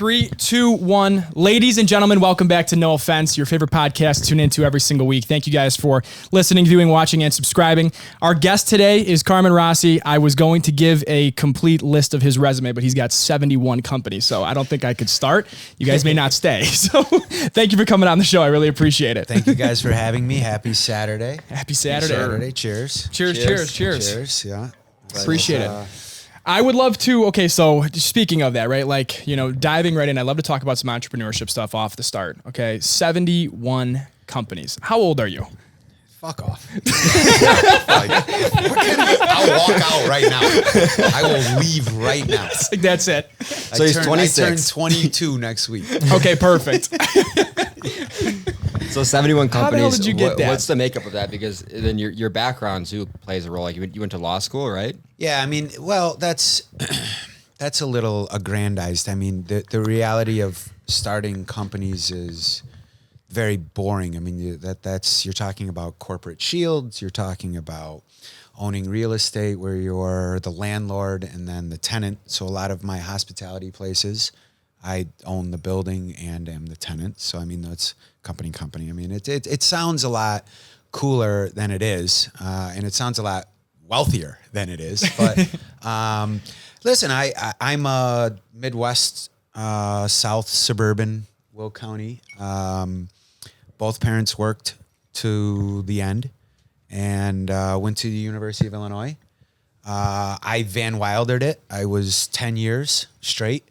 3, 2, 1. Ladies and gentlemen, welcome back to No Offense, your favorite podcast to tune into every single week. Thank you guys for listening, viewing, watching, and subscribing. Our guest today is Carmen Rossi. I was going to give a complete list of his resume, but he's got 71 companies, so I don't think I could start. You guys may not stay. So thank you for coming on the show. I really appreciate it. Thank you guys for having me. Happy Saturday. Happy Saturday. Cheers. Cheers. Yeah. Appreciate it. I would love to, okay, so speaking of that, right, like, you know, diving right in, I'd love to talk about some entrepreneurship stuff off the start, okay? 71 companies. How old are you? Fuck off. I'll walk out right now. I will leave right now. Like, that's it. So he's 26. I turn 22 next week. Okay, perfect. So 71 companies. How the hell did you get that? What's the makeup of that? Because then your background too plays a role. Like you went to law school, right? Yeah, I mean, well, that's a little aggrandized. I mean, the reality of starting companies is very boring. I mean, you're talking about corporate shields. You're talking about owning real estate where you're the landlord and then the tenant. So a lot of my hospitality places, I own the building and am the tenant. So, I mean, that's company. I mean, it sounds a lot cooler than it is. And it sounds a lot wealthier than it is. But listen, I'm a Midwest, South suburban, Will County. Both parents worked to the end and went to the University of Illinois. I Van Wildered it. I was 10 years straight.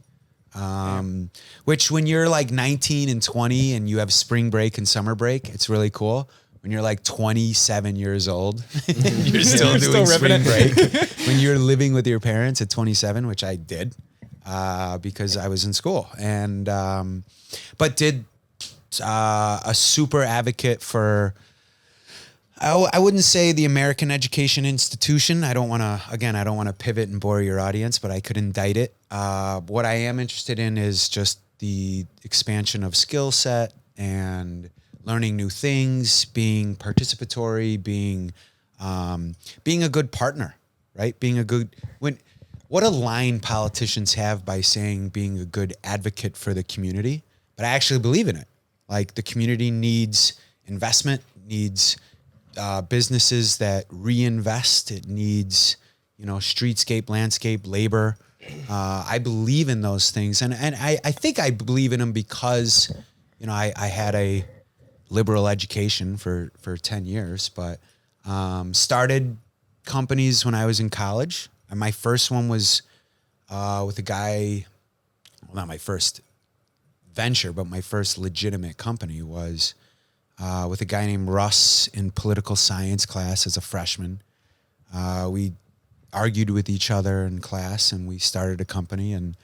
Which when you're like 19 and 20 and you have spring break and summer break, it's really cool. When you're like 27 years old, you're still doing spring break. When you're living with your parents at 27, which I did, because I was in school and, but did, a super advocate for, I wouldn't say the American education institution. I don't want to pivot and bore your audience, but I could indict it. What I am interested in is just the expansion of skill set and learning new things, being participatory, being a good partner, right? What a line politicians have by saying being a good advocate for the community, but I actually believe in it. Like the community needs investment, needs businesses that reinvest. It needs, streetscape, landscape, labor. I believe in those things. And I think I believe in them because, I had a liberal education for 10 years, but started companies when I was in college. And my first one was with a guy, well, not my first venture, but my first legitimate company was with a guy named Russ in political science class as a freshman. We argued with each other in class and we started a company. And,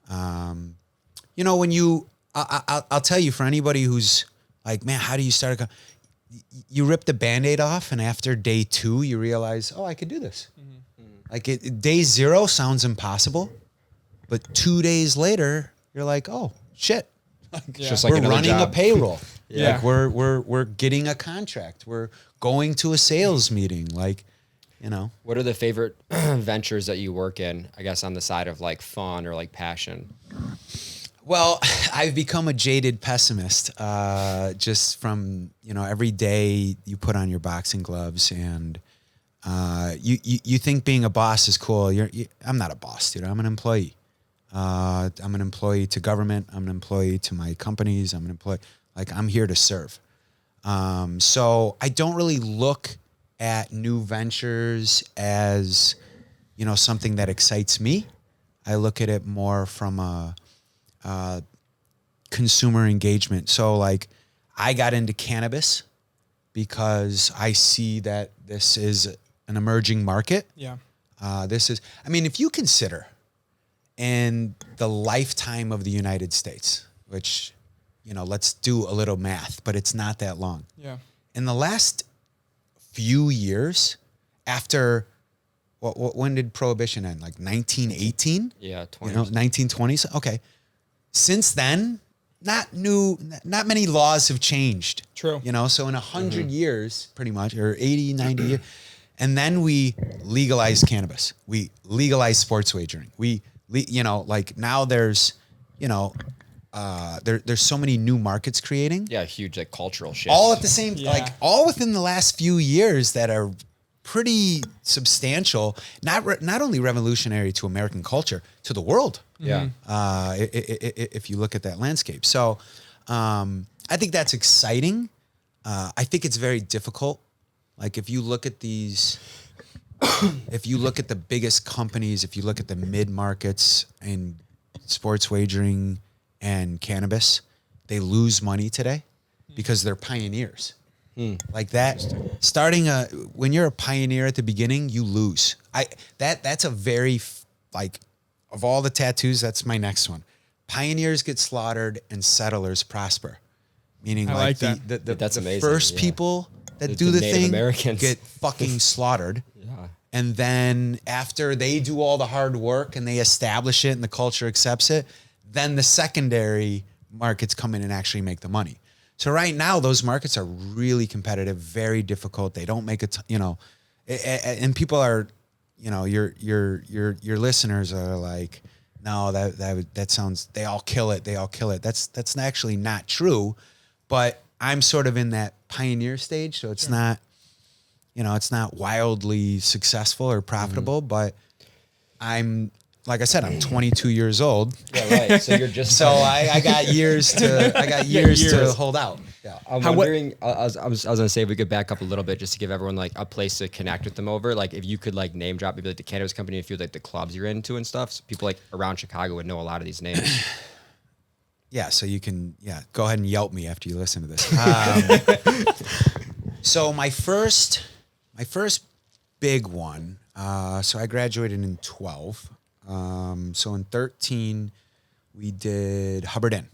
when I'll tell you, for anybody who's like, man, how do you start a company? You rip the Band-Aid off and after day 2, you realize, oh, I could do this. Mm-hmm. Like day 0 sounds impossible, but 2 days later, you're like, oh, shit. Just like we're running job. A payroll. Yeah. Like we're getting a contract. We're going to a sales meeting. What are the favorite ventures that you work in, I guess, on the side of like fun or like passion? Well, I've become a jaded pessimist, just from, every day you put on your boxing gloves and, you think being a boss is cool. I'm not a boss, dude. I'm an employee. I'm an employee to government. I'm an employee to my companies. I'm an employee. Like I'm here to serve. So I don't really look at new ventures as, something that excites me. I look at it more from a consumer engagement. So like I got into cannabis because I see that this is an emerging market. Yeah. If you consider in the lifetime of the United States, which, let's do a little math, but it's not that long. Yeah. In the last few years, after when did Prohibition end? Like 1918? Yeah, 20. 1920s. Okay. Since then, not many laws have changed. True. So in 100 years, pretty much, or 80, 90 years, and then we legalized cannabis. We legalized sports wagering. Now there's there's so many new markets creating. Yeah, huge like cultural shift. All at the same, Yeah. all within the last few years that are pretty substantial. Not only revolutionary to American culture, to the world. Yeah. If you look at that landscape. So I think that's exciting. I think it's very difficult. Like if you look at these, if you look at the biggest companies, if you look at the mid markets in sports wagering and cannabis, they lose money today because they're pioneers. Like that, when you're a pioneer at the beginning, you lose. That's a very of all the tattoos, that's my next one. Pioneers get slaughtered and settlers prosper. Meaning I like that. That's the amazing, first yeah. people that The do the Native thing Americans. get fucking slaughtered. Yeah. And then after they do all the hard work and they establish it and the culture accepts it, then the secondary markets come in and actually make the money. So right now, those markets are really competitive, very difficult. They don't make and people are, your listeners are like, no, that sounds, they all kill it. They all kill it. That's actually not true, but I'm sort of in that pioneer stage. So it's not, it's not wildly successful or profitable, but like I said, I'm 22 years old. Yeah, right. So you're just So I got years to hold out. Yeah. I'm wondering. I was gonna say if we could back up a little bit just to give everyone like a place to connect with them over. Like if you could like name drop maybe like the cannabis company, a few like the clubs you're into and stuff. So people like around Chicago would know a lot of these names. Yeah. So you can go ahead and Yelp me after you listen to this. So my first big one. So I graduated in 12. So in 13, we did Hubbard Inn,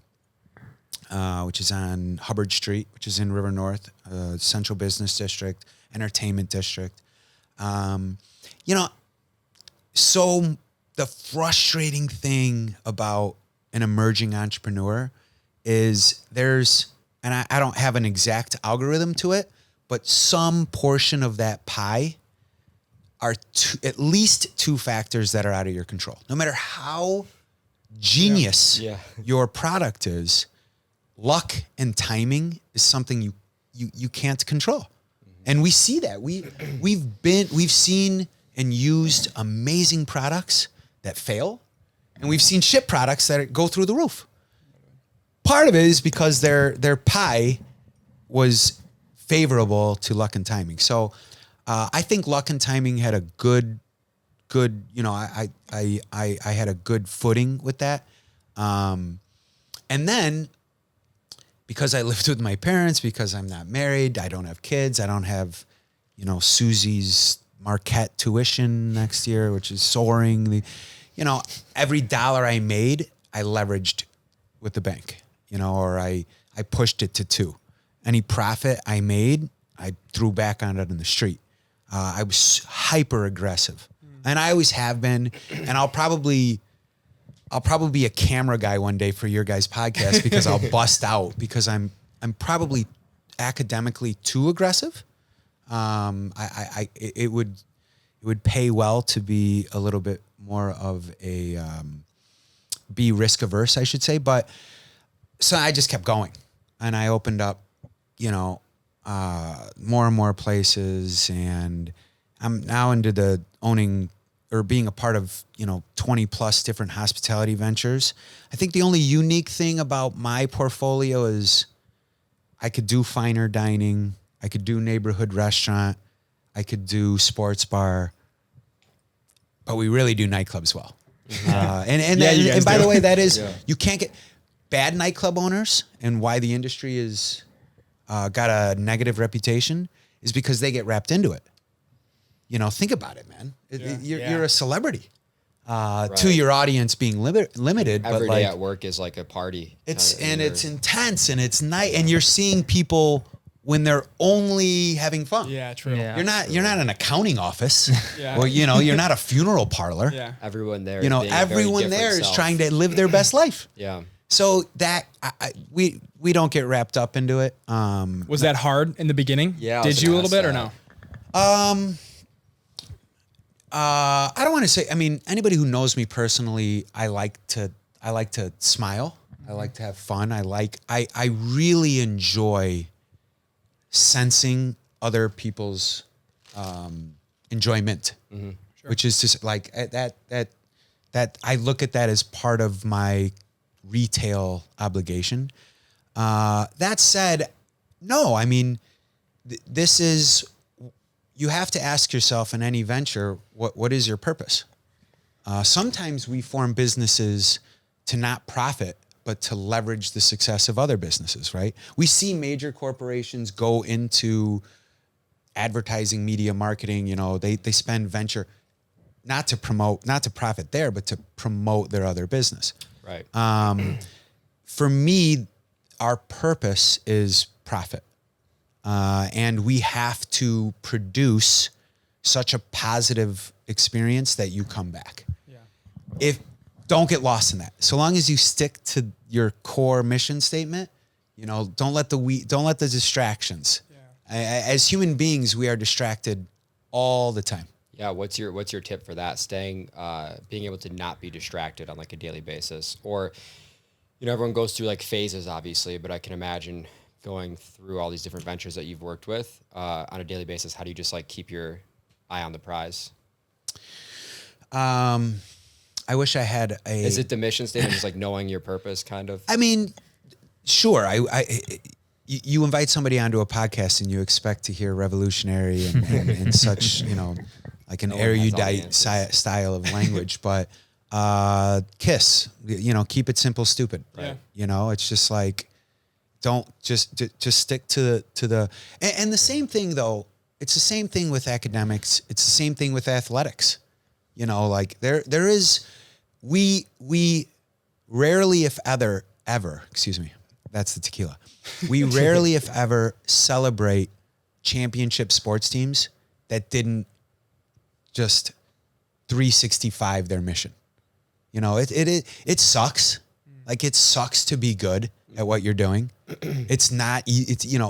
which is on Hubbard Street, which is in River North, Central Business District, Entertainment District. So the frustrating thing about an emerging entrepreneur is and I don't have an exact algorithm to it, but some portion of that pie are at least two factors that are out of your control. No matter how genius your product is, luck and timing is something you can't control. And we see that. We've seen and used amazing products that fail, and we've seen shit products that go through the roof. Part of it is because their pie was favorable to luck and timing. So I think luck and timing had a good, I had a good footing with that. And then because I lived with my parents, because I'm not married, I don't have kids, I don't have, Susie's Marquette tuition next year, which is soaring. Every dollar I made, I leveraged with the bank, or I pushed it to 2. Any profit I made, I threw back on it in the street. I was hyper aggressive, and I always have been. And I'll probably be a camera guy one day for your guys' podcast because I'll bust out because I'm probably academically too aggressive. It would pay well to be a little bit more of a be risk averse, I should say. But so I just kept going, and I opened up, more and more places, and I'm now into the owning or being a part of, 20 plus different hospitality ventures. I think the only unique thing about my portfolio is I could do finer dining. I could do neighborhood restaurant. I could do sports bar, but we really do nightclubs well. And by the way, that is, you can't get bad nightclub owners, and why the industry is got a negative reputation is because they get wrapped into it. Think about it, man. You're a celebrity to your audience being limited. Every but day at work is like a party. It's intense, and it's night, and you're seeing people when they're only having fun. Yeah, true. Yeah. You're not an accounting office. Yeah. Or you're not a funeral parlor. Yeah. Everyone there. Everyone there is trying to live their best life. Yeah. So that we don't get wrapped up into it. Was that hard in the beginning? Yeah. Did you a little bit or no? I don't want to say. I mean, anybody who knows me personally, I like to I like to smile. I like to have fun. I really enjoy sensing other people's enjoyment, which is just like that I look at that as part of my retail obligation. That said, no, I mean, this is, you have to ask yourself in any venture, what is your purpose? Sometimes we form businesses to not profit, but to leverage the success of other businesses, right? We see major corporations go into advertising, media marketing, they spend venture not to profit there, but to promote their other business. Right. For me, our purpose is profit. And we have to produce such a positive experience that you come back. Yeah. Don't get lost in that. So long as you stick to your core mission statement, don't let the distractions. Yeah. As human beings, we are distracted all the time. Yeah. What's your tip for that? Being able to not be distracted on like a daily basis, or, everyone goes through like phases, obviously, but I can imagine going through all these different ventures that you've worked with on a daily basis. How do you just like keep your eye on the prize? I wish I had Is it the mission statement, just like knowing your purpose, kind of? I mean, sure. You invite somebody onto a podcast and you expect to hear revolutionary and such, like an erudite style of language, but KISS, keep it simple, stupid. Right. It's just like, don't just stick to the and the same thing though. It's the same thing with academics. It's the same thing with athletics. Like there is, we rarely, if ever, excuse me, that's the tequila. We rarely, if ever, celebrate championship sports teams that didn't just 365 their mission. It sucks. Like it sucks to be good at what you're doing. It's not,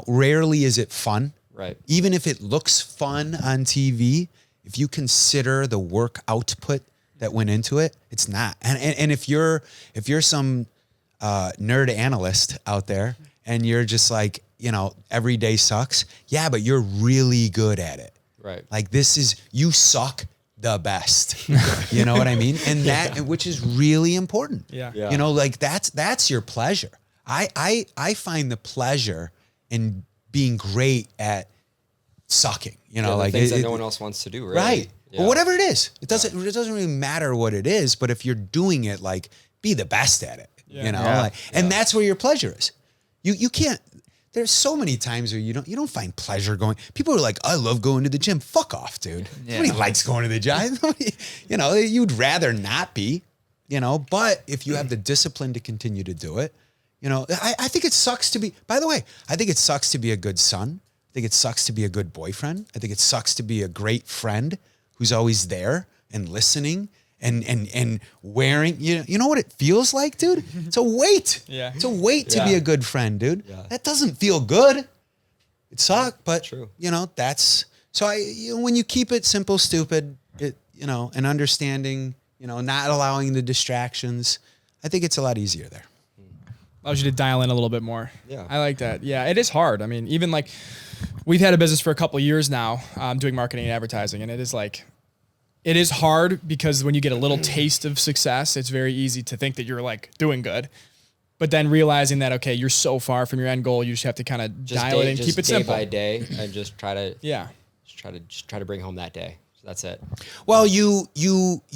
rarely is it fun. Right. Even if it looks fun on TV, if you consider the work output that went into it, it's not. And if you're some nerd analyst out there and you're just like, every day sucks. Yeah, but you're really good at it. Right. Like you suck the best. You know what I mean? And which is really important. Yeah. Like that's your pleasure. I find the pleasure in being great at sucking, like things that no one else wants to do. Really. Right. Yeah. Or whatever it is. It doesn't really matter what it is, but if you're doing it, like be the best at it, and that's where your pleasure is. You can't, there's so many times where you don't find pleasure going. People are like, I love going to the gym. Fuck off, dude. Yeah. Nobody likes going to the gym. You'd rather not be, but if you have the discipline to continue to do it, I think it sucks to be, by the way, I think it sucks to be a good son. I think it sucks to be a good boyfriend. I think it sucks to be a great friend who's always there and listening and wearing, you know what it feels like, dude? It's a weight. Yeah. It's a weight to be a good friend, dude. Yeah. That doesn't feel good. It sucks, but True. That's, so when you keep it simple, stupid, and understanding, not allowing the distractions, I think it's a lot easier there. Allows you to dial in a little bit more. Yeah. I like that. Yeah, it is hard. I mean, even like we've had a business for a couple of years now, doing marketing and advertising, and it is hard because when you get a little taste of success, it's very easy to think that you're like doing good. But then realizing that, okay, you're so far from your end goal, you just have to kind of dial it in, keep it simple. Day by day, and just try to try to bring home that day. So that's it. Well, you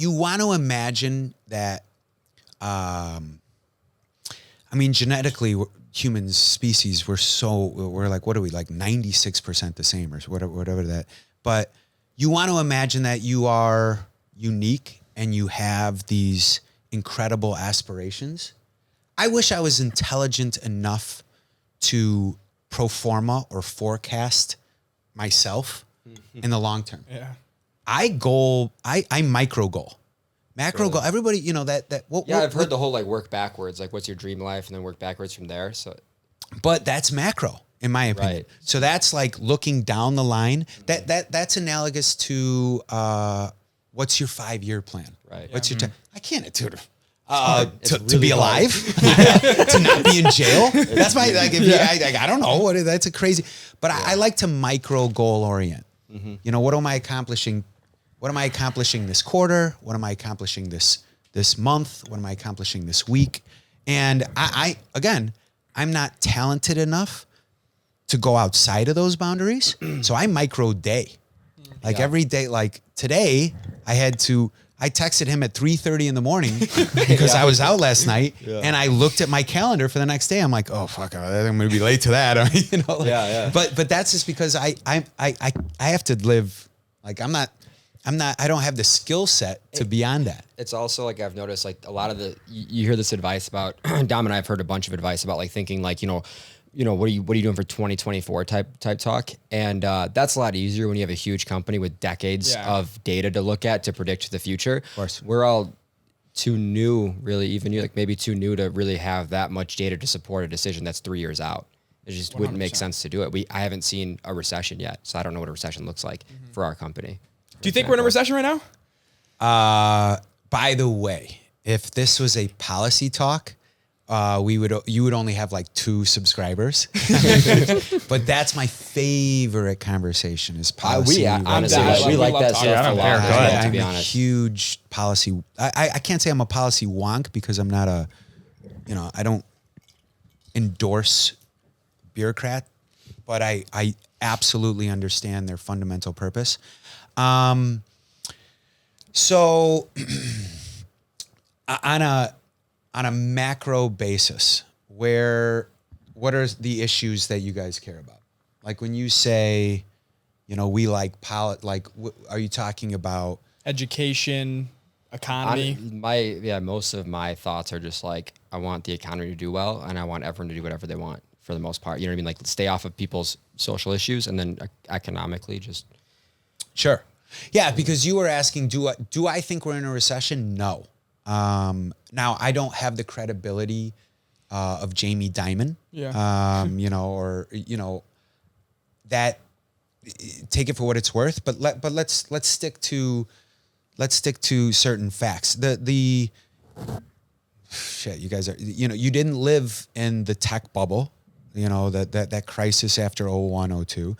want to imagine that, genetically, human species, we're like, what are we, like 96% the same or whatever that, but you want to imagine that you are unique and you have these incredible aspirations. I wish I was intelligent enough to pro forma or forecast myself in the long term. Yeah. I micro goal. Macro goal. Everybody, I've heard the whole like work backwards, like what's your dream life, and then work backwards from there. So, but that's macro, in my opinion. Right. So that's like looking down the line. That's analogous to what's your 5-year plan? Right. What's your I can't, dude. To be alive, to not be in jail. That's my I don't know that's a crazy. But I like to micro goal orient. You know, what am I accomplishing? What am I accomplishing this quarter? What am I accomplishing this month? What am I accomplishing this week? And I'm not talented enough to go outside of those boundaries. So I micro day. Like every day, like today, I texted him at 3:30 in the morning because I was out last night, and I looked at my calendar for the next day. I'm like, oh fuck, I'm going to be late to that. You know, But that's just because I have to live. Like I don't have the skill set to be on that. It's also like I've noticed like a lot of you hear this advice about Dom and I have heard a bunch of advice about like thinking like, what are you doing for 2024 type talk. And that's a lot easier when you have a huge company with decades of data to look at to predict the future. Of course. We're all too new, really, even you like maybe too new to really have that much data to support a decision that's 3 years out. It just 100%. Wouldn't make sense to do it. I haven't seen a recession yet, so I don't know what a recession looks like for our company. Do you think we're in a recession right now? By the way, if this was a policy talk, you would only have like 2 subscribers. But that's my favorite conversation is policy. Honestly, we like that stuff a lot. I'm a huge policy. I can't say I'm a policy wonk because I'm not I don't endorse bureaucrat, but I absolutely understand their fundamental purpose. So on a macro basis, what are the issues that you guys care about? Like when you say, we like are you talking about education, economy? Most of my thoughts are just like, I want the economy to do well and I want everyone to do whatever they want for the most part. You know what I mean? Like stay off of people's social issues and then economically just. Sure. Yeah, because you were asking, do I think we're in a recession? No. Now I don't have the credibility of Jamie Dimon. That take it for what it's worth, but let's stick to certain facts. The shit, you guys are, you didn't live in the tech bubble, that crisis after 01, 02.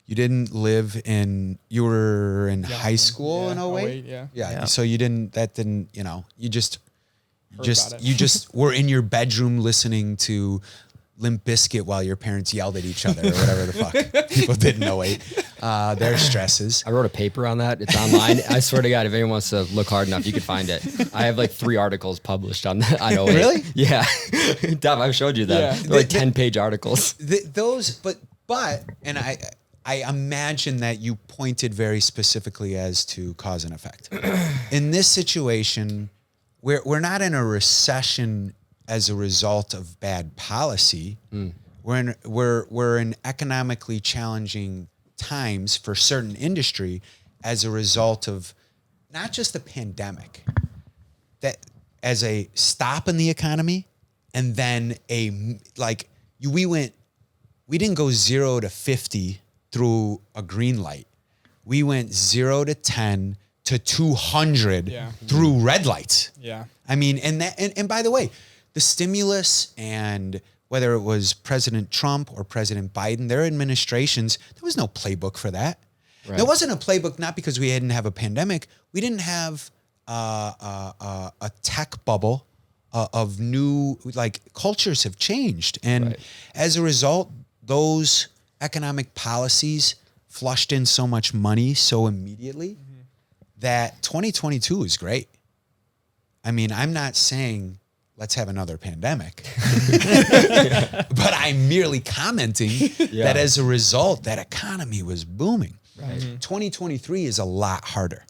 You didn't live you were in high school in 08? Yeah. So you didn't, you just were in your bedroom listening to Limp Bizkit while your parents yelled at each other or whatever the fuck people did in 08. Their stresses. I wrote a paper on that. It's online. I swear to God, if anyone wants to look hard enough, you can find it. I have like 3 articles published on that. I know. Really? Yeah. Dom, I've showed you that. Yeah. They're like 10-page articles. And I imagine that you pointed very specifically as to cause and effect. In this situation, we're not in a recession as a result of bad policy. We're in economically challenging times for certain industry as a result of not just the pandemic, that as a stop in the economy, and then we didn't go 0 to 50 through a green light. We went 0 to 10 to 200 through red lights. Yeah. I mean, and by the way, the stimulus and whether it was President Trump or President Biden, their administrations, there was no playbook for that. Right. There wasn't a playbook, not because we didn't have a pandemic. We didn't have a tech bubble of new, cultures have changed. And as a result, those economic policies flushed in so much money so immediately that 2022 is great. I mean, I'm not saying let's have another pandemic, but I'm merely commenting that as a result, that economy was booming. Right. 2023 is a lot harder.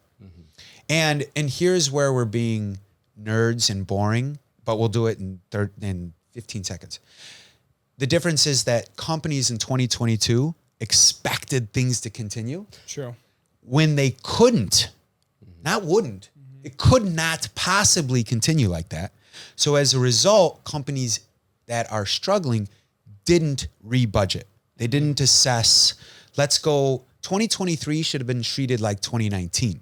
And here's where we're being nerds and boring, but we'll do it in 15 seconds. The difference is that companies in 2022 expected things to continue. True. When they couldn't, not wouldn't, it could not possibly continue like that. So as a result, companies that are struggling didn't rebudget. They didn't assess, 2023 should have been treated like 2019.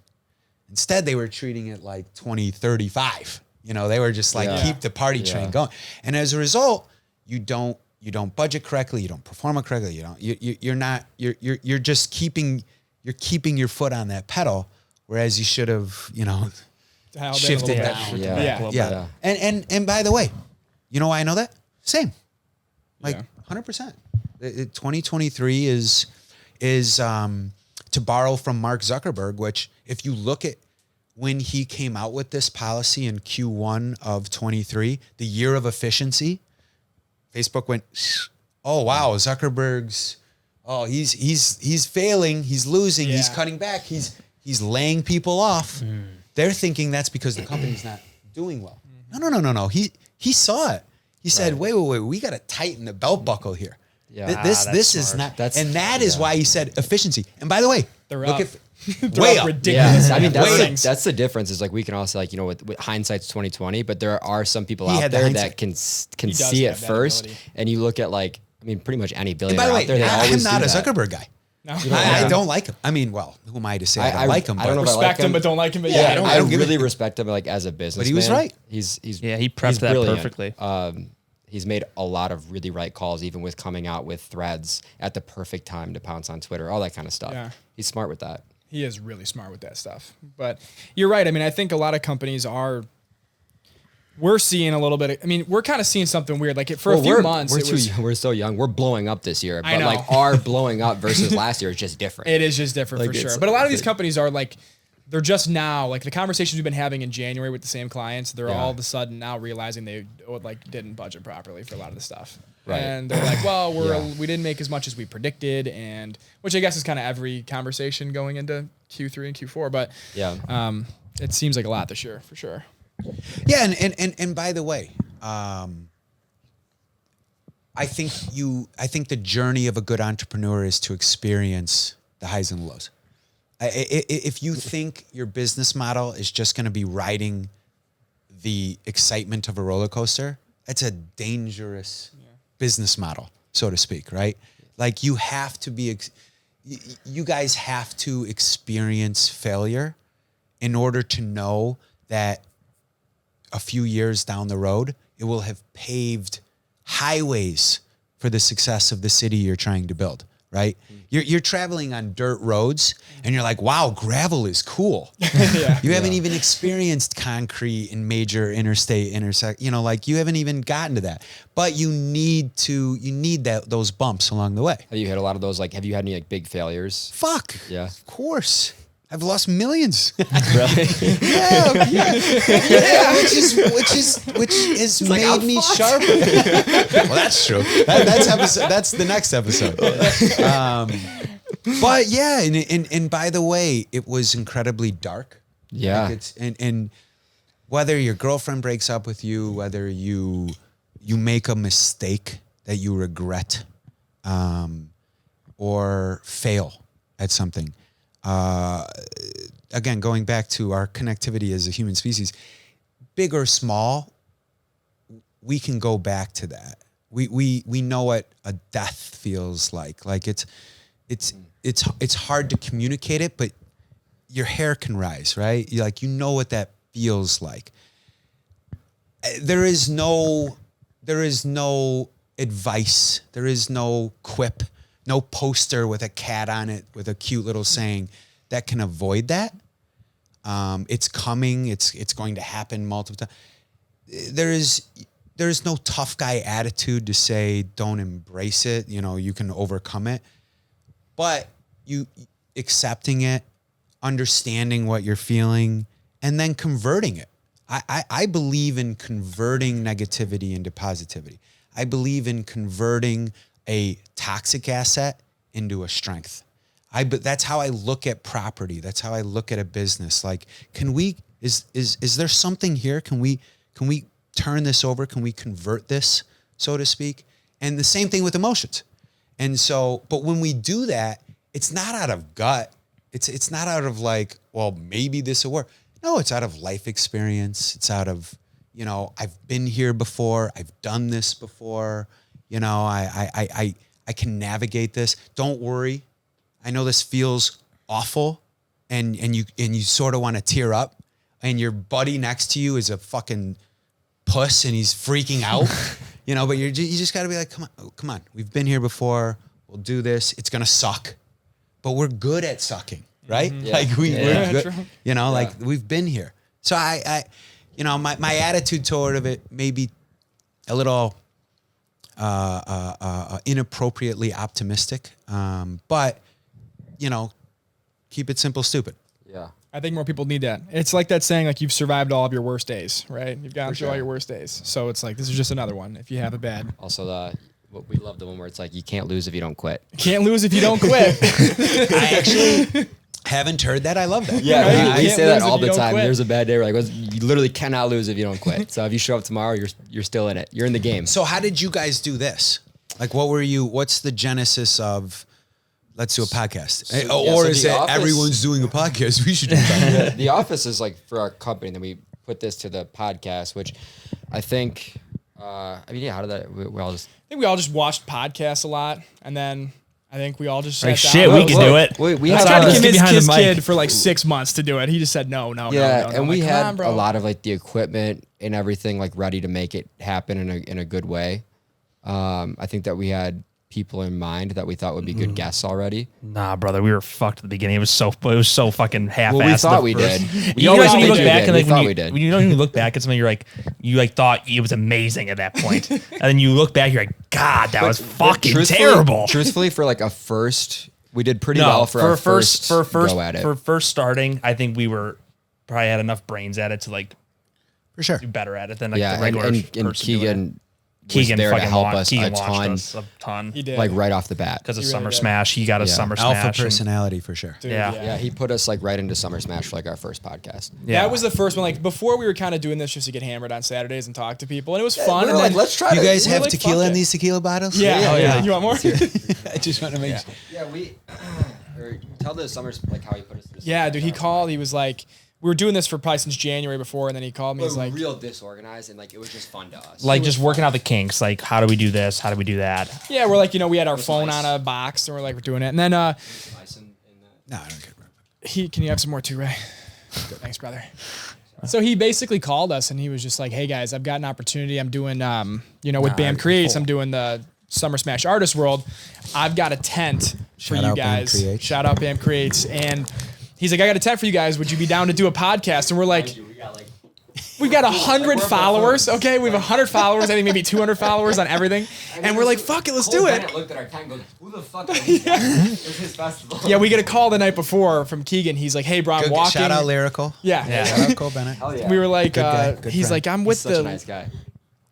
Instead, they were treating it like 2035. They were just like, keep the party train going. And as a result, you don't budget correctly. You don't perform it correctly. You're just keeping your foot on that pedal. Whereas you should have, shifted down. Yeah. And by the way, you know why I know that? Same. 100%. 2023 is to borrow from Mark Zuckerberg, which if you look at when he came out with this policy in Q1 of 23, the year of efficiency, Facebook went, oh wow, Zuckerberg's, he's failing, he's losing, he's cutting back, he's laying people off. They're thinking that's because the company's not doing well. No. He saw it. He said, wait, we got to tighten the belt buckle here. Yeah. This is not, that is why he said efficiency. And by the way, look at way up. Ridiculous. I mean, that's the difference. Is like we can also with hindsight's 2020, but there are some people out there that can see it first. And you look at pretty much any billionaire out there. I'm not a Zuckerberg guy. No. I don't like him. I mean, well, who am I to say I like him? I don't know respect him, but don't like him. But I really respect him as a businessman. But he was right. He prepped that perfectly. He's made a lot of really right calls, even with coming out with threads at the perfect time to pounce on Twitter, all that kind of stuff. Yeah. He's smart with that. He is really smart with that stuff. But you're right. I mean, I think a lot of companies we're seeing a little bit. We're kind of seeing something weird. Like for a few months, we're so young. We're blowing up this year, but our blowing up versus last year is just different. It is just different for sure. But a lot of these companies are they're just now, the conversations we've been having in January with the same clients, they're all of a sudden now realizing they didn't budget properly for a lot of the stuff. Right. And they're like, well, we didn't make as much as we predicted, and which I guess is kind of every conversation going into Q3 and Q4. But it seems like a lot this year for sure. Yeah, and by the way, I think the journey of a good entrepreneur is to experience the highs and lows. If you think your business model is just going to be riding the excitement of a roller coaster, it's a dangerous business model, so to speak, right? Like you have to be, you guys have to experience failure in order to know that a few years down the road, it will have paved highways for the success of the city you're trying to build. Right? You're traveling on dirt roads and you're like, wow, gravel is cool. You haven't even experienced concrete in major interstate you haven't even gotten to that. But you need those bumps along the way. Have you had a lot of those? Have you had any big failures? Fuck. Yeah. Of course. I've lost millions. Really? Yeah, which has made me sharper. Well, that's true. That's the next episode. But yeah, and by the way, it was incredibly dark. Yeah. And whether your girlfriend breaks up with you, whether you make a mistake that you regret, or fail at something. Again, going back to our connectivity as a human species, big or small, we can go back to that. We know what a death feels like. Like it's hard to communicate it, but your hair can rise, right? You know what that feels like. There is no advice. There is no quip. No poster with a cat on it with a cute little saying that can avoid that. It's coming. It's going to happen multiple times. There is no tough guy attitude to say don't embrace it. You can overcome it, but you accepting it, understanding what you're feeling, and then converting it. I believe in converting negativity into positivity. I believe in converting a toxic asset into a strength. But that's how I look at property. That's how I look at a business. Is there something here? Can we turn this over? Can we convert this, so to speak? And the same thing with emotions. And so, but when we do that, it's not out of gut. It's not out of maybe this will work. No, it's out of life experience. It's out of, I've been here before. I've done this before. I can navigate this. Don't worry. I know this feels awful and you sort of want to tear up and your buddy next to you is a fucking puss and he's freaking out, but you just got to be like, come on. We've been here before. We'll do this. It's going to suck, but we're good at sucking, right? Yeah. Like we're good, true. like we've been here. So I my attitude toward of it may be a little inappropriately optimistic, but keep it simple, stupid. Yeah. I think more people need that. It's like that saying, like, you've survived all of your worst days, right? You've gone through all your worst days. So it's like, this is just another one if you have a bad. Also, we love the one where it's like, you can't lose if you don't quit. Can't lose if you don't quit. I actually haven't heard that. I love that. Yeah, we say that all the don't time. quit. There's a bad day where like, you literally cannot lose if you don't quit. So if you show up tomorrow, you're still in it. You're in the game. So how did you guys do this? Like, what's the genesis of, let's do a podcast? Or is it everyone's doing a podcast? We should do that. The office is like for our company. Then we put this to the podcast, which I think, how did that, we all just. I think we all just watched podcasts a lot. And then I think we all just Like, sat shit, down. we can do it. We I had tried to Let's get convince behind his the mic. kid for like 6 months to do it. He just said no. and I'm we like, had "Come on, bro." a lot of like the equipment and everything like ready to make it happen in a good way. I think that we had people in mind that we thought would be good guests already. Nah, brother, we were fucked at the beginning. It was so fucking half-assed. Well, we thought we did. You always when you look we back did. and We thought we did. when you look back at something, you thought it was amazing at that point, and then you look back, you're like, God, that was fucking terrible. Truthfully, for like a first, we did pretty well for our first go at it. For first starting, I think we were probably had enough brains at it to like For sure. do better at it than like Yeah, the regular and person doing it. Keegan was there to fucking help us Keegan a launched ton, us a ton. He did. like right off the bat. Because of He really Summer did. Smash, he got a Yeah. Summer Alpha Smash. personality for sure. Dude, Yeah. Yeah, he put us like right into Summer Smash for like our first podcast. Yeah. That was the first one. Like, before we were kind of doing this just to get hammered on Saturdays and talk to people. And it was fun. We And were then, like, let's try You guys we're have like, tequila fuck in it. these tequila bottles? Yeah. Oh, yeah. You want more? I just want to make sure. Yeah, we tell the Summer like how he put us. Yeah, dude, he called. He was like, we were doing this for probably since January before. And then he called me. We He's were like, real disorganized and like it was just fun to us. like just working out the kinks. Like, how do we do this? How do we do that? yeah, we're like, we had our phone nice. on a box and we're like, we're doing it. And then Nice in that. No, I don't care. can you have some more too, Ray? Thanks, brother. So he basically called us and he was just like, hey guys, I've got an opportunity. I'm doing, with BAM Creates, I'm doing the Summer Smash Artist World. I've got a tent for Shout you out BAM guys. Creates. Shout out BAM Creates. And he's like, I got a tent for you guys. Would you be down to do a podcast? And we're like, we've got 100 followers. Okay, we have 100 followers. I think maybe 200 followers on everything. And we're like, fuck it, let's do it. Looked at our tent and goes, who the fuck are these guys? It's his festival. Yeah, we get a call the night before from Keegan. He's like, hey, bro, I'm Good, walking. shout out Lyrical. Yeah. Shout out Cole Bennett. Hell yeah. We were like, Good guy, good he's friend. like, I'm with Such the. a nice guy.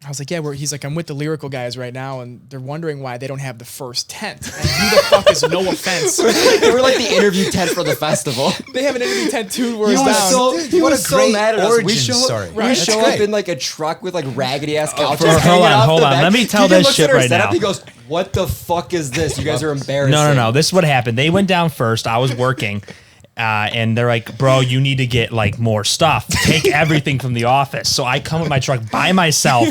I was like, yeah, he's like, I'm with the Lyrical guys right now, and they're wondering why they don't have the first tent. And who the fuck is No Offense? They were like the interview tent for the festival. They have an interview tent too where it's He was down. so, Dude, he what was a so great mad at us. origin We show story. up, Right, we that's show up great. in like a truck with like raggedy ass couches. hold hanging on, off hold the on. back. Let me tell Keegan this looks shit at our right setup, now. He goes, what the fuck is this? You guys are embarrassing. No. This is what happened. They went down first. I was working. And they're like, bro, you need to get like more stuff. Take everything from the office. So I come with my truck by myself.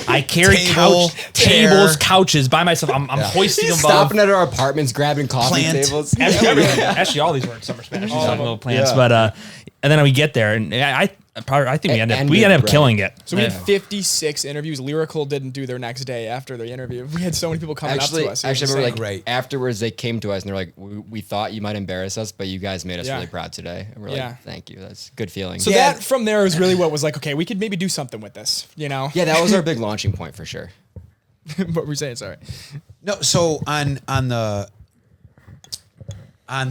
I carry tables, couches by myself. I'm hoisting them above. Stopping at our apartments, grabbing coffee Plant. tables. Actually, all these were in Summer Smash. Little plants, but and then we get there, and I think we ended up killing it. So we had 56 interviews. Lyrical didn't do their next day after the interview. We had so many people coming up to us. It was Actually, insane. remember, like afterwards, they came to us and they're like, "We thought you might embarrass us, but you guys made us Yeah. really proud today." And we're Yeah. like, "Thank you. That's a good feeling." So Yeah. that from there was really what was like, okay, we could maybe do something with this, yeah, that was our big launching point for sure. What were you saying? Sorry. No, so on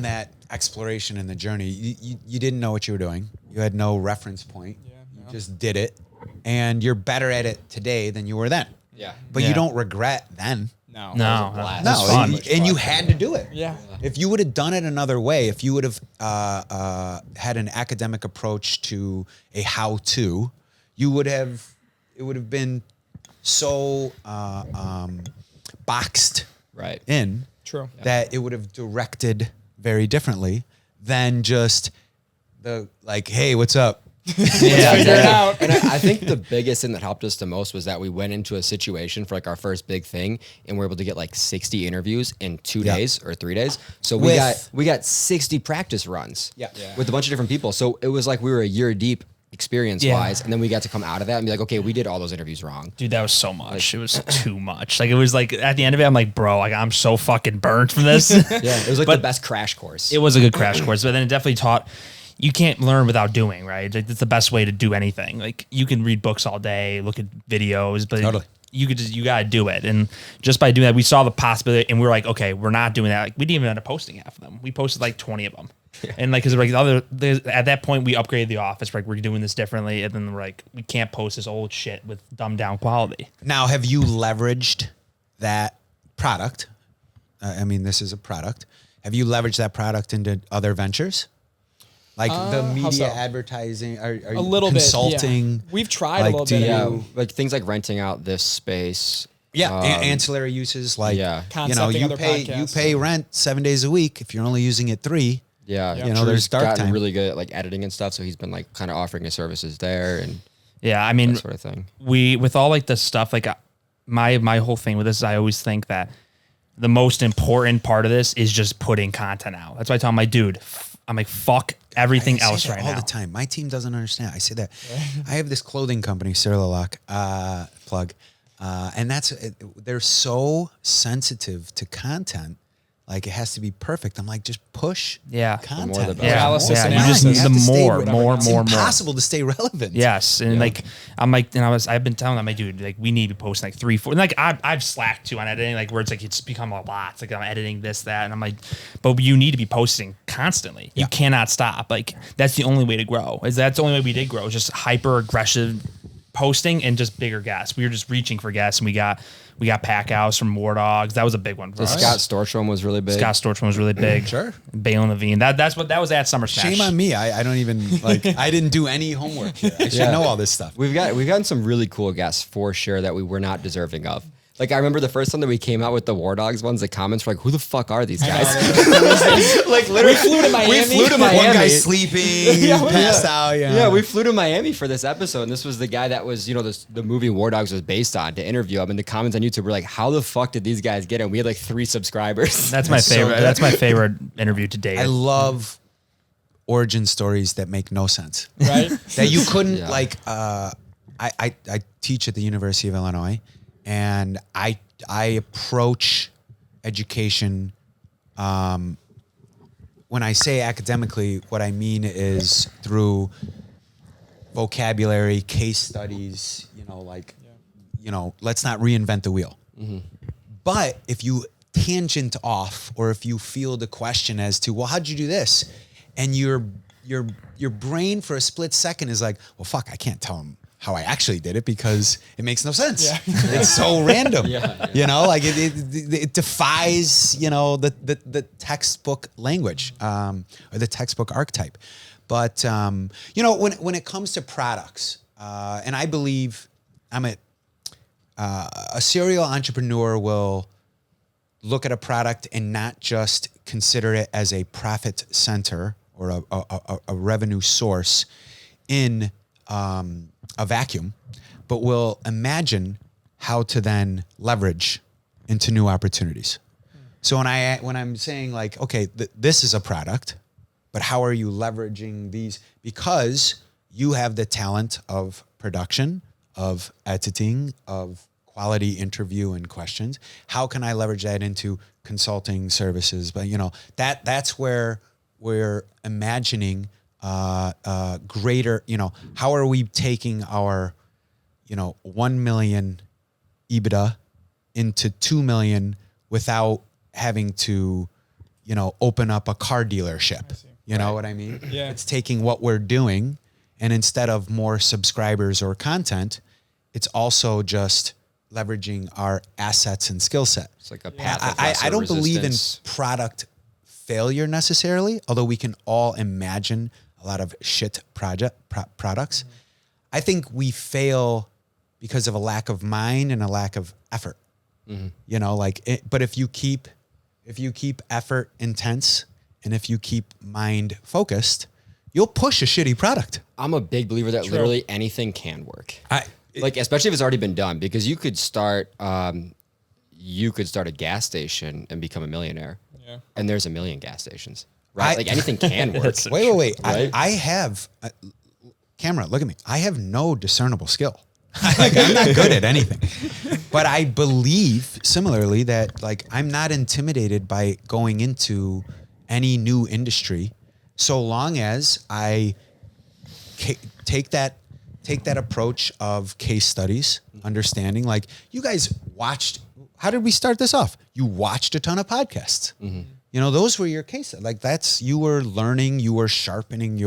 that exploration and the journey, you didn't know what you were doing. You had no reference point. You just did it, and you're better at it today than you were then. Yeah, But you don't regret then. No. No, blast. No, It was fun. and you had to do it. Yeah. If you would have done it another way, if you would have had an academic approach to a how-to, it would have been so boxed right. in True. that it would have directed very differently than just the like, hey, what's up? Figure it out. And I think the biggest thing that helped us the most was that we went into a situation for like our first big thing, and we were able to get like 60 interviews in 2 days or 3 days. So we got 60 practice runs. Yeah. With a bunch of different people. So it was like we were a year deep experience wise. And then we got to come out of that and be like, okay, we did all those interviews wrong. Dude, that was so much. It was too much. Like, it was like, at the end of it, I'm like, bro, like, I'm so fucking burnt from this. Yeah, it was like the best crash course. It was a good crash course, but then it definitely taught, you can't learn without doing, right? Like, it's the best way to do anything. Like, you can read books all day, look at videos, but Totally. you gotta do it. And just by doing that, we saw the possibility, and we were like, okay, we're not doing that. Like, we didn't even end up posting half of them. We posted like 20 of them. Yeah. And like, cause like at that point we upgraded the office, like we're doing this differently. And then we're like, we can't post this old shit with dumbed down quality. Now, have you leveraged that product? I mean, this is a product. Have you leveraged that product into other ventures? Like the media advertising, are you a little consulting? Bit, yeah. We've tried like, a little bit. Yeah, like things like renting out this space. Yeah, ancillary uses like you Concepting other podcasts. you pay rent 7 days a week if you're only using it 3. Yeah, you know, there's dark gotten time. really good at like editing and stuff, so he's been like kind of offering his services there and yeah, I mean, that sort of thing. We with all like this stuff, like my whole thing with this is I always think that the most important part of this is just putting content out. That's why I tell my dude, I'm like, fuck everything else right now. All the time. My team doesn't understand. I say that. I have this clothing company, Cirlalock, plug, and they're so sensitive to content. Like, it has to be perfect. I'm like, just push content. The more the better. Paralysis You analysis. just have to stay more. It's impossible to stay relevant. Yes, and like I'm like, and I've been telling them, my dude, like we need to post like 3, 4. And like I've slacked too on editing, like where it's like it's become a lot. It's like I'm editing this, that, and I'm like, but you need to be posting constantly. You cannot stop. Like that's the only way to grow. That's the only way we did grow. Just hyper aggressive posting and just bigger guests. We were just reaching for guests, and we got Pack House from War Dogs. That was a big one for us. Scott Storchum was really big. Scott Storchum was really big. Sure. Balin Levine. That was at Summer Smash. Shame on me. I don't even like. I didn't do any homework here. I should know all this stuff. We've gotten some really cool guests for sure that we were not deserving of. Like, I remember the first time that we came out with the War Dogs ones, the comments were like, who the fuck are these guys? Like, literally. We flew to Miami. One guy sleeping, passed out. Yeah, we flew to Miami for this episode, and this was the guy that was, the movie War Dogs was based on, to interview him. And the comments on YouTube were like, how the fuck did these guys get it? And we had like 3 subscribers. That's my favorite. That's my favorite interview to date. I love origin stories that make no sense. Right? That you couldn't I teach at the University of Illinois, and I approach education. When I say academically, what I mean is through vocabulary, case studies. Let's not reinvent the wheel. Mm-hmm. But if you tangent off, or if you field a question as to, well, how'd you do this? And your brain for a split second is like, well, fuck, I can't tell him how I actually did it because it makes no sense. Yeah. It's so random. Like it defies, the textbook language, or the textbook archetype. But, when it comes to products, and I believe a serial entrepreneur will look at a product and not just consider it as a profit center or a revenue source in a vacuum, but will imagine how to then leverage into new opportunities. So when I'm saying like, okay, this is a product, but how are you leveraging these? Because you have the talent of production, of editing, of quality interview and questions. How can I leverage that into consulting services? But that's where we're imagining greater, how are we taking our, 1 million EBITDA into 2 million without having to, open up a car dealership? You know what I mean? Yeah. It's taking what we're doing, and instead of more subscribers or content, it's also just leveraging our assets and skill set. It's like a path of lesser I don't believe in resistance. product failure necessarily, although we can all imagine a lot of shit products. Mm-hmm. I think we fail because of a lack of mind and a lack of effort. Mm-hmm. But if you keep effort intense, and if you keep mind focused, you'll push a shitty product. I'm a big believer that literally anything can work. Especially if it's already been done, because you could start a gas station and become a millionaire. Yeah. And there's 1 million gas stations, right? Anything can work. Wait. Right? I have. camera, look at me. I have no discernible skill. Like, I'm not good at anything. But I believe similarly that like I'm not intimidated by going into any new industry so long as I take that approach of case studies, understanding like you guys watched. How did we start this off? You watched a ton of podcasts. Mm-hmm. You know, those were your cases. Like you were learning, you were sharpening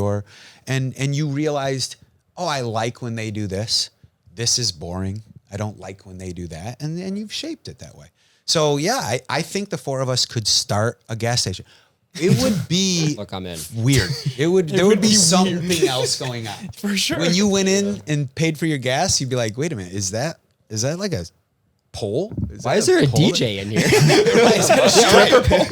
and you realized, oh, I like when they do this. This is boring. I don't like when they do that. And then you've shaped it that way. So yeah, I think the four of us could start a gas station. It would be Look, I'm in. Weird. There would be something else going on. For sure. When you went in and paid for your gas, you'd be like, wait a minute, is that like a pole? Why is there a DJ in here?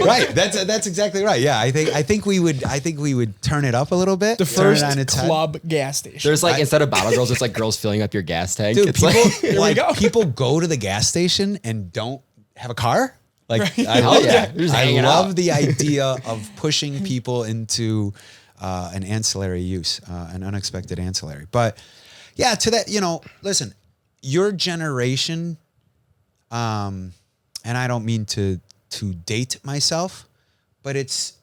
Right. That's exactly right. Yeah, I think we would turn it up a little bit. The first on its club gas station. There's like instead of bottle girls, it's like girls filling up your gas tank. Dude, It's people go to the gas station and don't have a car. Like I love the idea of pushing people into an ancillary use, an unexpected ancillary. But yeah, to that, listen, your generation, and I don't mean to date myself, but it's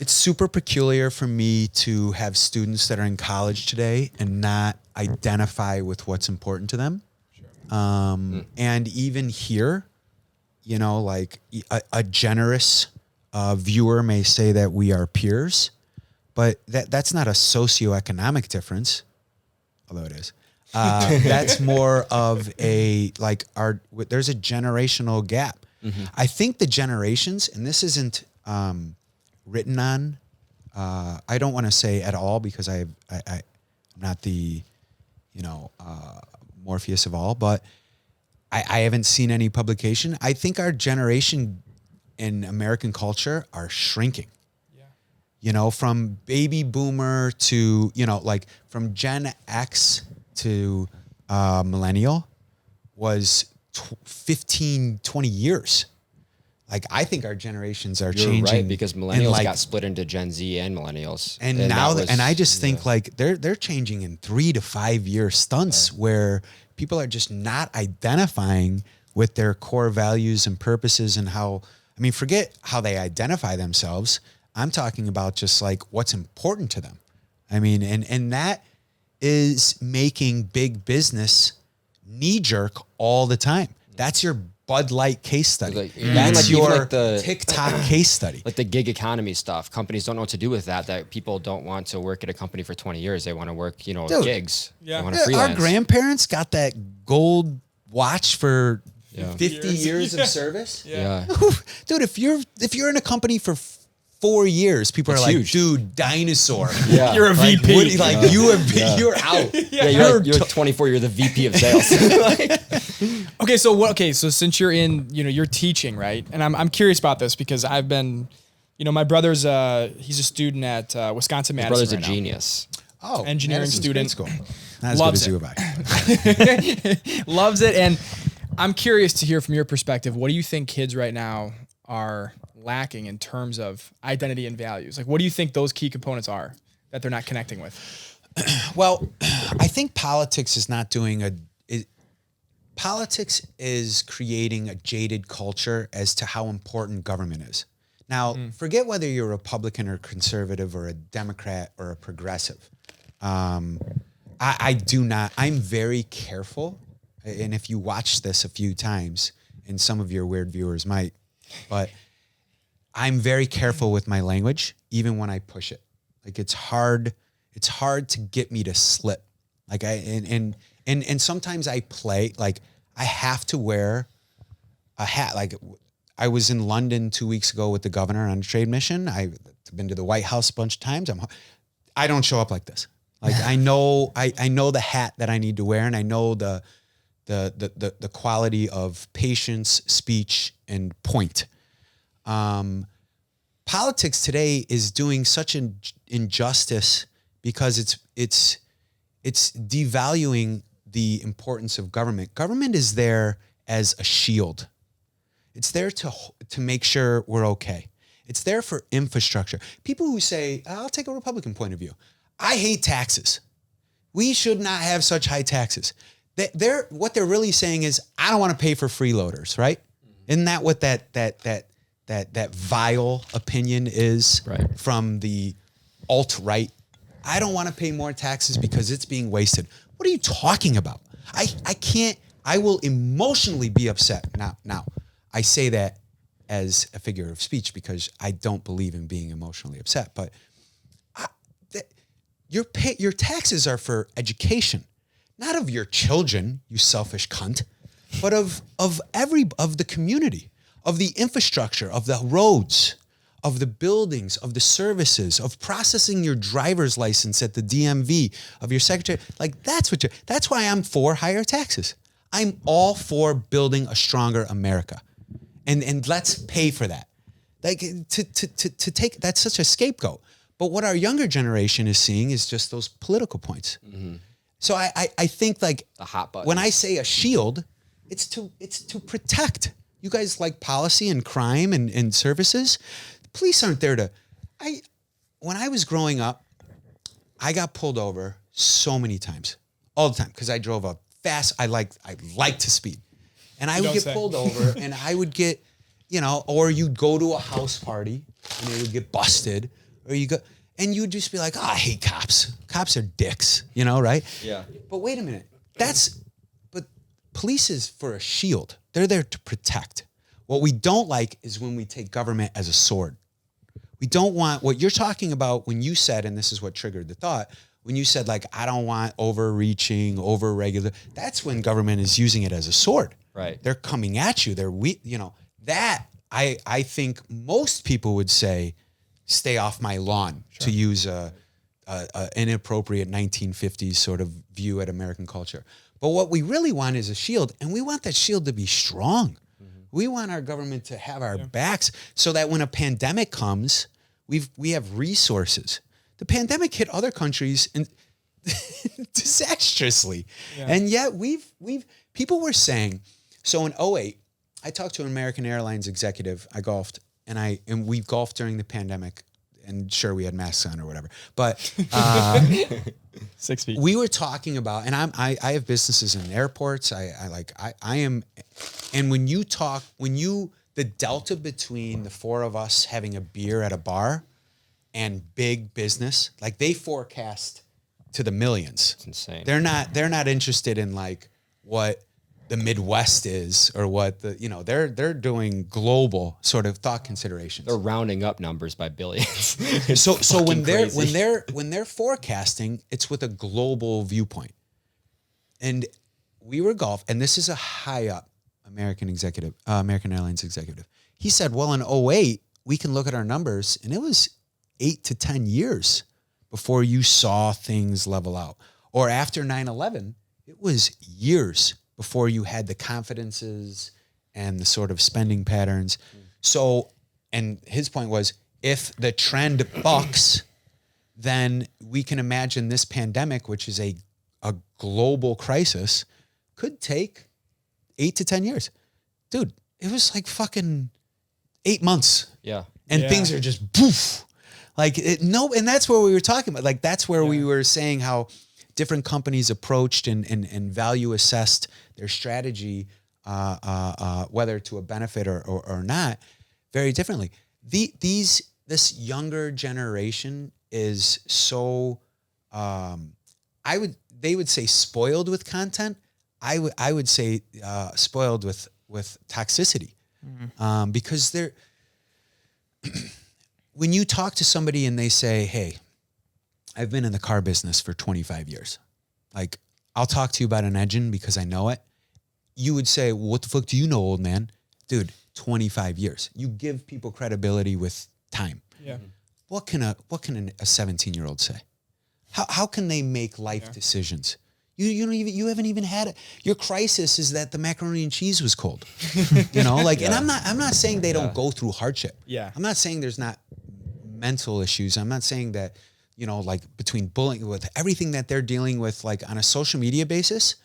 super peculiar for me to have students that are in college today and not identify with what's important to them. And even here, like a generous viewer may say that we are peers, but that's not a socioeconomic difference, although it is. That's more of there's a generational gap. Mm-hmm. I think the generations, and this isn't written on, I don't want to say at all because I'm not the, Morpheus of all, but I haven't seen any publication. I think our generation in American culture are shrinking. Yeah. From baby boomer to, from Gen X to millennial was 15, 20 years. Like, I think our generations are changing. Right, because millennials got split into Gen Z and millennials. And now, and I just think like they're changing in 3 to 5 year stunts where people are just not identifying with their core values and purposes and forget how they identify themselves. I'm talking about just like what's important to them. And that is making big business knee jerk all the time. That's your Bud Light case study. That's your TikTok case study. Like the gig economy stuff. Companies don't know what to do with that people don't want to work at a company for 20 years. They want to work, gigs. Yeah. They want to freelance. Our grandparents got that gold watch for 50 years of service. Yeah. Dude, if you're in a company for 4 years, people are like, huge. Dude, dinosaur. Yeah. You're a VP. You're out. You're 24, you're the VP of sales. So since you're in, you're teaching, right? And I'm curious about this because I've been, my brother's he's a student at Wisconsin-Madison. Brother's a genius. Oh, engineering student. School. Not as good as you or I. Loves it. And I'm curious to hear from your perspective. What do you think kids right now are lacking in terms of identity and values? Like, what do you think those key components are that they're not connecting with? Well, I think politics is not doing politics is creating a jaded culture as to how important government is. Now, forget whether you're a Republican or conservative or a Democrat or a progressive. I do not. I'm very careful. And if you watch this a few times, and some of your weird viewers might, but I'm very careful with my language, even when I push it. Like it's hard to get me to slip. Like and sometimes I play, like I have to wear a hat. Like I was in London 2 weeks ago with the governor on a trade mission. I've been to the White House a bunch of times. I don't show up like this. Like I know the hat that I need to wear, and I know the quality of patience, speech, and point. Politics today is doing such an injustice because it's devaluing the importance of government. Government is there as a shield. It's there to make sure we're okay. It's there for infrastructure. People who say, I'll take a Republican point of view. I hate taxes. We should not have such high taxes. What they're really saying is, I don't want to pay for freeloaders, right? Isn't that what that vile opinion is from the alt-right? I don't want to pay more taxes because it's being wasted. What are you talking about? I will emotionally be upset. Now, I say that as a figure of speech because I don't believe in being emotionally upset, but your taxes are for education, not of your children, you selfish cunt, but of the community, of the infrastructure, of the roads, of the buildings, of the services, of processing your driver's license at the DMV, of your secretary. Like that's why I'm for higher taxes. I'm all for building a stronger America. And let's pay for that. Like to take, that's such a scapegoat. But what our younger generation is seeing is just those political points. Mm-hmm. So I think like the hot button. When I say a shield, it's to protect. You guys like policy and crime and services. The police aren't there to. When I was growing up, I got pulled over so many times, all the time, because I drove up fast. I like to speed, and I would get pulled over, and I would get, or you'd go to a house party and it would get busted, or you go and you'd just be like, oh, I hate cops. Cops are dicks, right? Yeah. But wait a minute, but police is for a shield. They're there to protect. What we don't like is when we take government as a sword. We don't want what you're talking about when you said, and this is what triggered the thought, when you said like, I don't want overreaching, over-regular. That's when government is using it as a sword. Right. They're coming at you. That I think most people would say, stay off my lawn, to use an inappropriate 1950s sort of view at American culture. But what we really want is a shield, and we want that shield to be strong. Mm-hmm. We want our government to have our backs so that when a pandemic comes, we have resources. The pandemic hit other countries disastrously. Yeah. And yet people were saying, so in 2008, I talked to an American Airlines executive. I golfed, and we golfed during the pandemic, and sure, we had masks on or whatever. But 6 feet. We were talking about, and I have businesses in airports. I am, and the delta between the four of us having a beer at a bar and big business, like they forecast to the millions. It's insane. They're not interested in like what the Midwest is or what they're doing global sort of thought considerations. They're rounding up numbers by billions. so when they're forecasting, it's with a global viewpoint. And we were golf, and this is a high up American Airlines executive. He said, well, in 2008, we can look at our numbers, and it was 8 to 10 years before you saw things level out. Or after 9/11, it was years before you had the confidences and the sort of spending patterns. So, and his point was, if the trend bucks, then we can imagine this pandemic, which is a global crisis, could take 8 to 10 years. Dude, it was like fucking 8 months. Yeah. And things are just poof. And that's where we were talking about. Like, that's where we were saying how different companies approached and value assessed their strategy, whether to a benefit or not, very differently. This younger generation is so, they would say spoiled with content. I would say spoiled with toxicity, because they're when you talk to somebody and they say, hey, I've been in the car business for 25 years. Like, I'll talk to you about an engine because I know it. You would say, well, what the fuck do you know, old man? Dude, 25 years. You give people credibility with time. Yeah. What can a 17-year-old say? How can they make life decisions? You haven't even had it. Your crisis is that the macaroni and cheese was cold. And I'm not saying they don't go through hardship. Yeah. I'm not saying there's not mental issues. I'm not saying that, like between bullying, with everything that they're dealing with, like on a social media basis,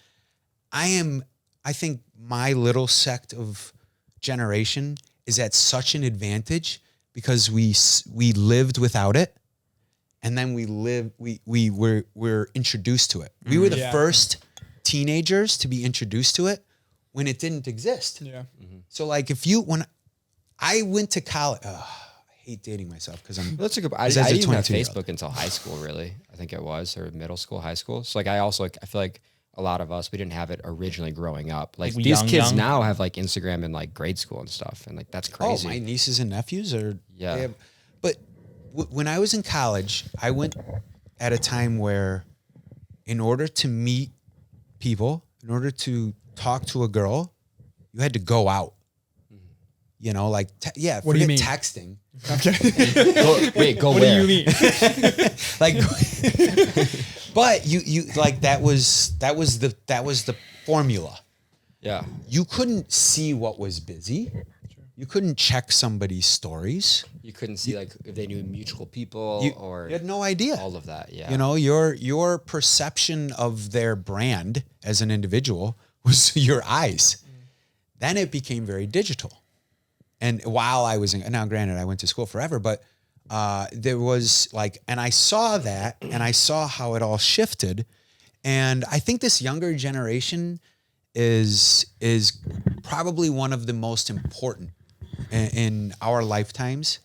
I think my little sect of generation is at such an advantage because we lived without it. and then we're introduced to it. We were the first teenagers to be introduced to it when it didn't exist. Yeah. So like when I went to college, I hate dating myself because I'm. That's a good. I as a didn't even have 22-year-old. Facebook until high school, really. I think it was, or middle school, high school. So like, I also I feel like a lot of us, we didn't have it originally growing up. Like these kids now have like Instagram in like grade school and stuff, and like that's crazy. Oh, my nieces and nephews are. Yeah. But when I was in college, I went at a time where, in order to meet people, in order to talk to a girl, you had to go out. You know, like What do you mean? Texting. Go What where? do you mean? Like, but you like that was the formula. Yeah. You couldn't see what was busy. You couldn't check somebody's stories. You couldn't see like if they knew mutual people or You had no idea. all of that. Yeah. You know, your perception of their brand as an individual was your eyes. Then it became very digital. And while I was now granted, I went to school forever, but there was like, and I saw that and I saw how it all shifted. And I think this younger generation is probably one of the most important in our lifetimes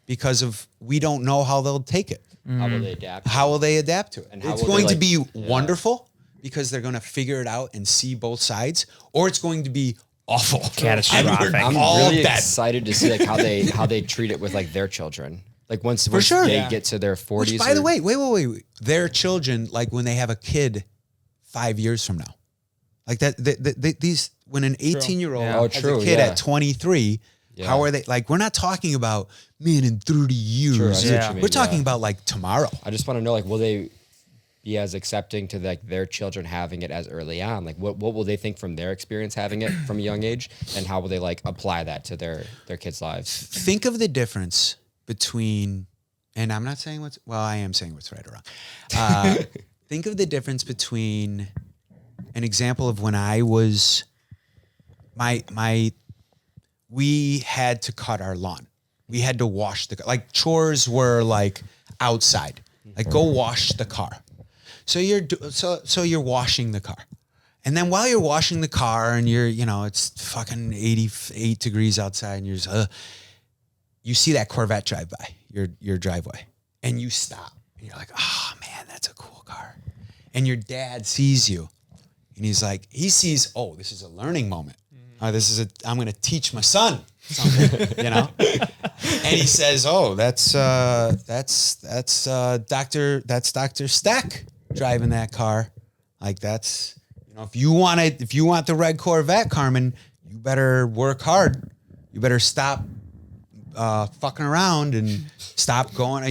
because of, we don't know how they'll take it. How will they adapt? How will they adapt to it? And how It's will going they, to be like- wonderful because they're going to figure it out and see both sides, or it's going to be awful. Catastrophic. I'm all really dead. excited to see like how they treat it with like their children. Like once sure. they Yeah. get to their 40s. Which, by the way, wait. Their children, like when they have a kid 5 years from now, like that, these, when an 18-year-old Yeah. Oh, has true, a kid yeah. at 23, Yeah. how are they, like, we're not talking about, man, in 30 years. True, I see what Yeah. you mean, We're talking yeah. about like tomorrow. I just want to know, like, will they be as accepting to like their children having it as early on? Like, what will they think from their experience having it from a young age, and how will they like apply that to their kids' lives? Think of the difference between, and I'm not saying I am saying what's right or wrong. Think of the difference between an example of when I was, we had to cut our lawn. We had to wash like chores were like outside, like go wash the car. So you're washing the car. And then while you're washing the car and it's fucking 88 degrees outside and you're just, you see that Corvette drive by your driveway and you stop and you're like, oh man, that's a cool car. And your dad sees you and he sees, oh, this is a learning moment. I'm going to teach my son something, and he says, oh, that's Dr. Stack driving that car. Like that's, if you want the red Corvette, Carmen, you better work hard. You better stop fucking around and stop going,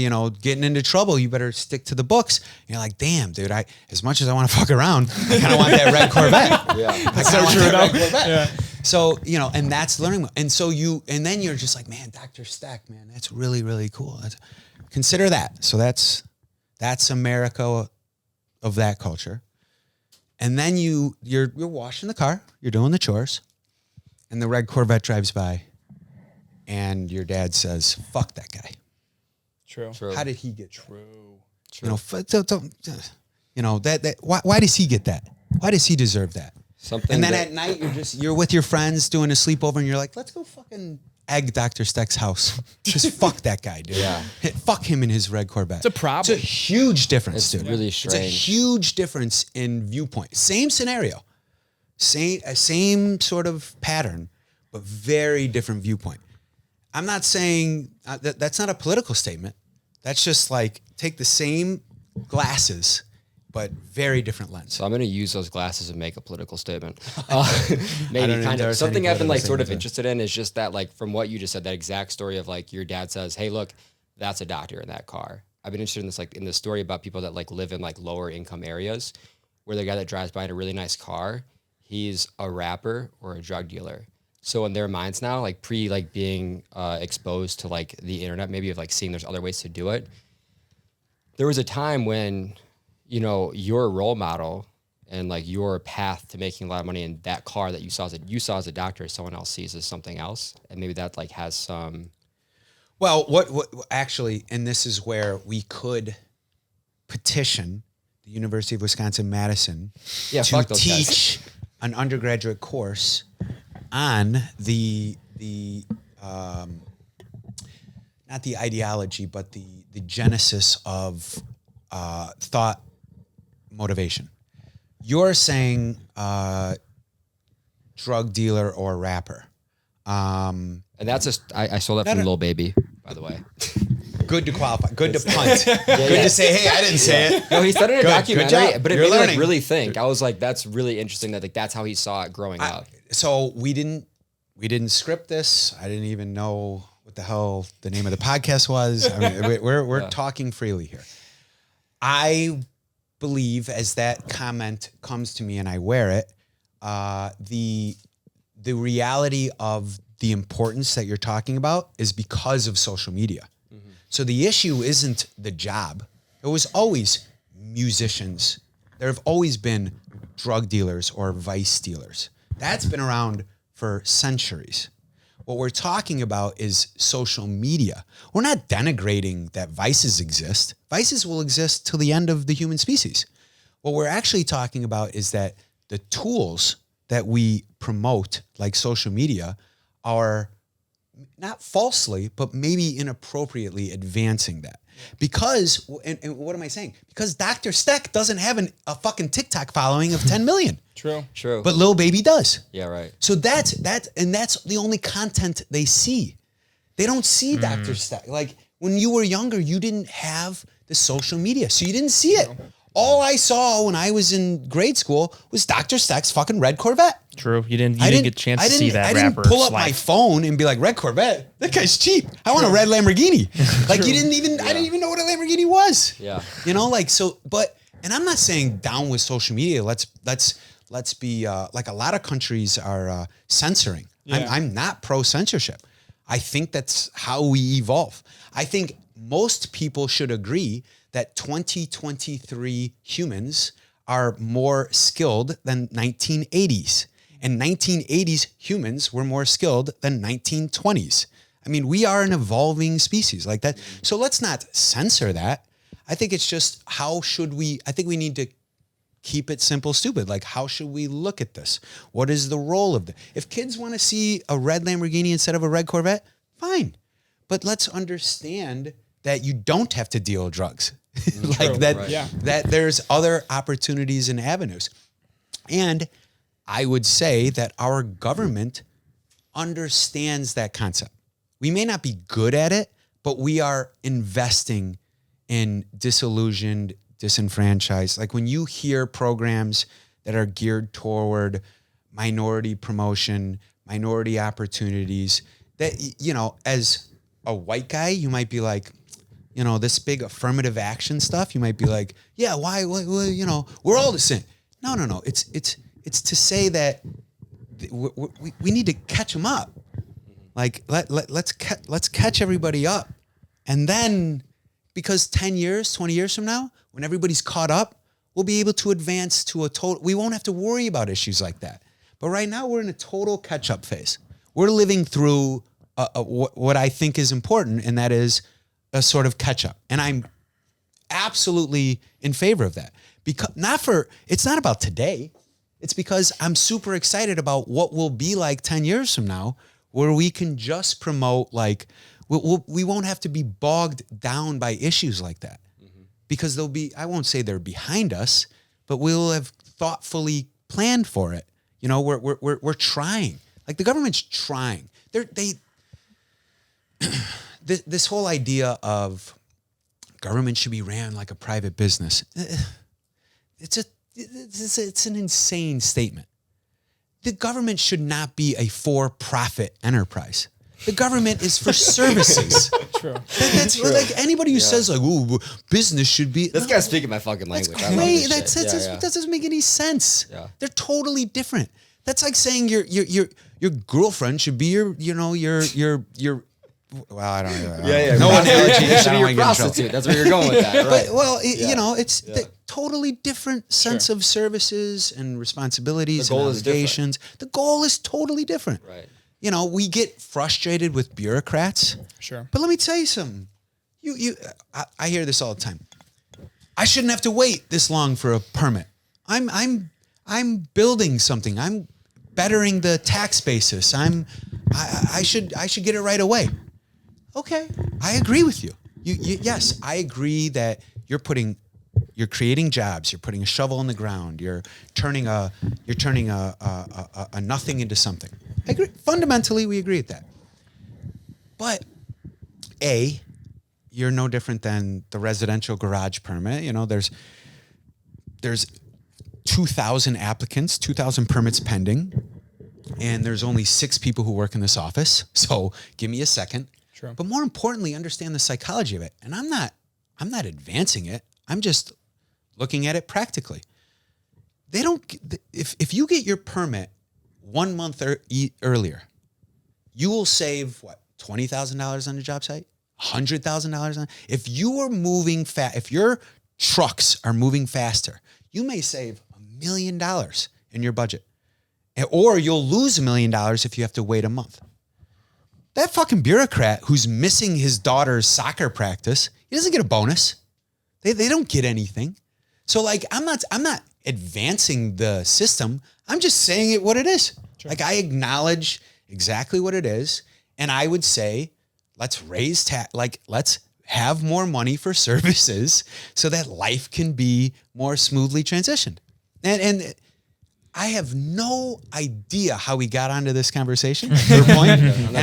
getting into trouble. You better stick to the books. And you're like, damn, dude, as much as I want to fuck around, I kind of want that red Corvette. Yeah. I kind of want that red Corvette. Yeah. So, and that's learning. And so and then you're just like, man, Dr. Stack, man, that's really, really cool. Consider that. So that's America of that culture. And then you're washing the car, you're doing the chores, and the red Corvette drives by, and your dad says, "Fuck that guy." True. How did he get True. Why does he get that? Why does he deserve that? Something. And then at night you're with your friends doing a sleepover, and you're like, "Let's go fucking egg Dr. Steck's house. Just fuck that guy, dude. Yeah. Fuck him in his red Corvette." It's a problem. It's a huge difference, It's dude. really It's a strange. huge difference in viewpoint. Same scenario, same sort of pattern, but very different viewpoint. I'm not saying that's not a political statement. That's just like take the same glasses, but very different lens. So I'm going to use those glasses and make a political statement. I Maybe don't kind of endorse something any I've been like political sort of statements. interested in is just that, like, from what you just said, that exact story of like your dad says, "Hey, look, that's a doctor in that car." I've been interested in this, like in the story about people that like live in like lower income areas where the guy that drives by in a really nice car, he's a rapper or a drug dealer. So in their minds now, like being exposed to like the internet, maybe of like seeing there's other ways to do it. There was a time when, your role model and like your path to making a lot of money in that car that you saw as a doctor, someone else sees as something else, and maybe that like has some. Well, what actually, and this is where we could petition the University of Wisconsin-Madison Yeah, to fuck those guys. teach an undergraduate course on the not the ideology, but the genesis of thought motivation. You're saying drug dealer or rapper. And that's I stole that from Lil Baby, by the way. Good to qualify. Good to punt. Good to say, hey, I didn't say it. No, he said it in a documentary, job. but it You're made me like learning. really think. I was like, that's really interesting that like that's how he saw it growing up. So we didn't script this. I didn't even know what the hell the name of the podcast was. I mean, we're talking freely here. I believe as that comment comes to me and I wear it, the reality of the importance that you're talking about is because of social media. Mm-hmm. So the issue isn't the job. It was always musicians. There have always been drug dealers or vice dealers. That's been around for centuries. What we're talking about is social media. We're not denigrating that vices exist. Vices will exist till the end of the human species. What we're actually talking about is that the tools that we promote, like social media, are not falsely, but maybe inappropriately advancing that. Because, and what am I saying? Because Dr. Steck doesn't have a fucking TikTok following of 10 million. True. But Lil Baby does. Yeah, right. So that's the only content they see. They don't see Dr. Steck. Like when you were younger, you didn't have the social media, so you didn't see it. All I saw when I was in grade school was Dr. Steck's fucking red Corvette. True. You didn't get a chance to see that I didn't rapper's pull up my life. phone and be like, red Corvette? That guy's cheap. I want a red Lamborghini. Like I didn't even know what a Lamborghini was. Yeah. You know, like, so, but, and I'm not saying down with social media. Let's be, like a lot of countries are censoring. Yeah. I'm not pro censorship. I think that's how we evolve. I think most people should agree that 2023 humans are more skilled than 1980s. And 1980s humans were more skilled than 1920s. I mean, we are an evolving species like that. So let's not censor that. I think it's just I think we need to keep it simple, stupid. Like, how should we look at this? What is the role of if kids want to see a red Lamborghini instead of a red Corvette, fine. But let's understand that you don't have to deal drugs. Like that, right. that there's other opportunities and avenues. And I would say that our government understands that concept. We may not be good at it, but we are investing in disillusioned, disenfranchised. Like when you hear programs that are geared toward minority promotion, minority opportunities, that, you know, as a white guy, you might be like, you know, this big affirmative action stuff, you might be like, yeah, why, you know, we're all the same. No. It's to say that we need to catch them up. Like, let's catch everybody up. And then, because 10 years, 20 years from now, when everybody's caught up, we'll be able to advance to we won't have to worry about issues like that. But right now, we're in a total catch-up phase. We're living through what I think is important, and that is a sort of catch-up. And I'm absolutely in favor of that. Because it's not about today. It's because I'm super excited about what will be like 10 years from now, where we can just promote, like, we won't have to be bogged down by issues like that. Mm-hmm. Because I won't say they're behind us, but we'll have thoughtfully planned for it. You know, we're trying. Like, the government's trying. This whole idea of government should be ran like a private business, it's an insane statement. The government should not be a for-profit enterprise. The government is for services. True. That's True. Like anybody who says like, "Ooh, business should be." This guy's speaking my fucking language. That's great. That doesn't make any sense. Yeah. They're totally different. That's like saying your girlfriend should be your well, I don't know. Yeah. No analogy. It should be I don't your wanna get in trouble. prostitute. That's where you're going with that, right? But, well, you know, it's the totally different sense of services and responsibilities The goal and is different. obligations. The goal is totally different. Right. You know, we get frustrated with bureaucrats. Sure. But let me tell you something. I hear this all the time. I shouldn't have to wait this long for a permit. I'm building something. I'm bettering the tax basis. I should get it right away. Okay, I agree with you. Yes, I agree that you're creating jobs. You're putting a shovel in the ground. You're turning a nothing into something. I agree. Fundamentally, we agree with that. But you're no different than the residential garage permit. You know, there's 2,000 applicants, 2,000 permits pending, and there's only 6 people who work in this office. So give me a second. Sure. But more importantly, understand the psychology of it. And I'm not advancing it. I'm just looking at it practically. They don't. If you get your permit 1 month earlier, you will save what, $20,000 on the job site, $100,000 on. If you are moving fast, if your trucks are moving faster, you may save $1 million in your budget, or you'll lose $1 million if you have to wait a month. That fucking bureaucrat who's missing his daughter's soccer practice, he doesn't get a bonus. They don't get anything. So like, I'm not advancing the system. I'm just saying it what it is. Sure. Like, I acknowledge exactly what it is. And I would say, let's raise let's have more money for services so that life can be more smoothly transitioned. And I have no idea how we got onto this conversation. Your point, and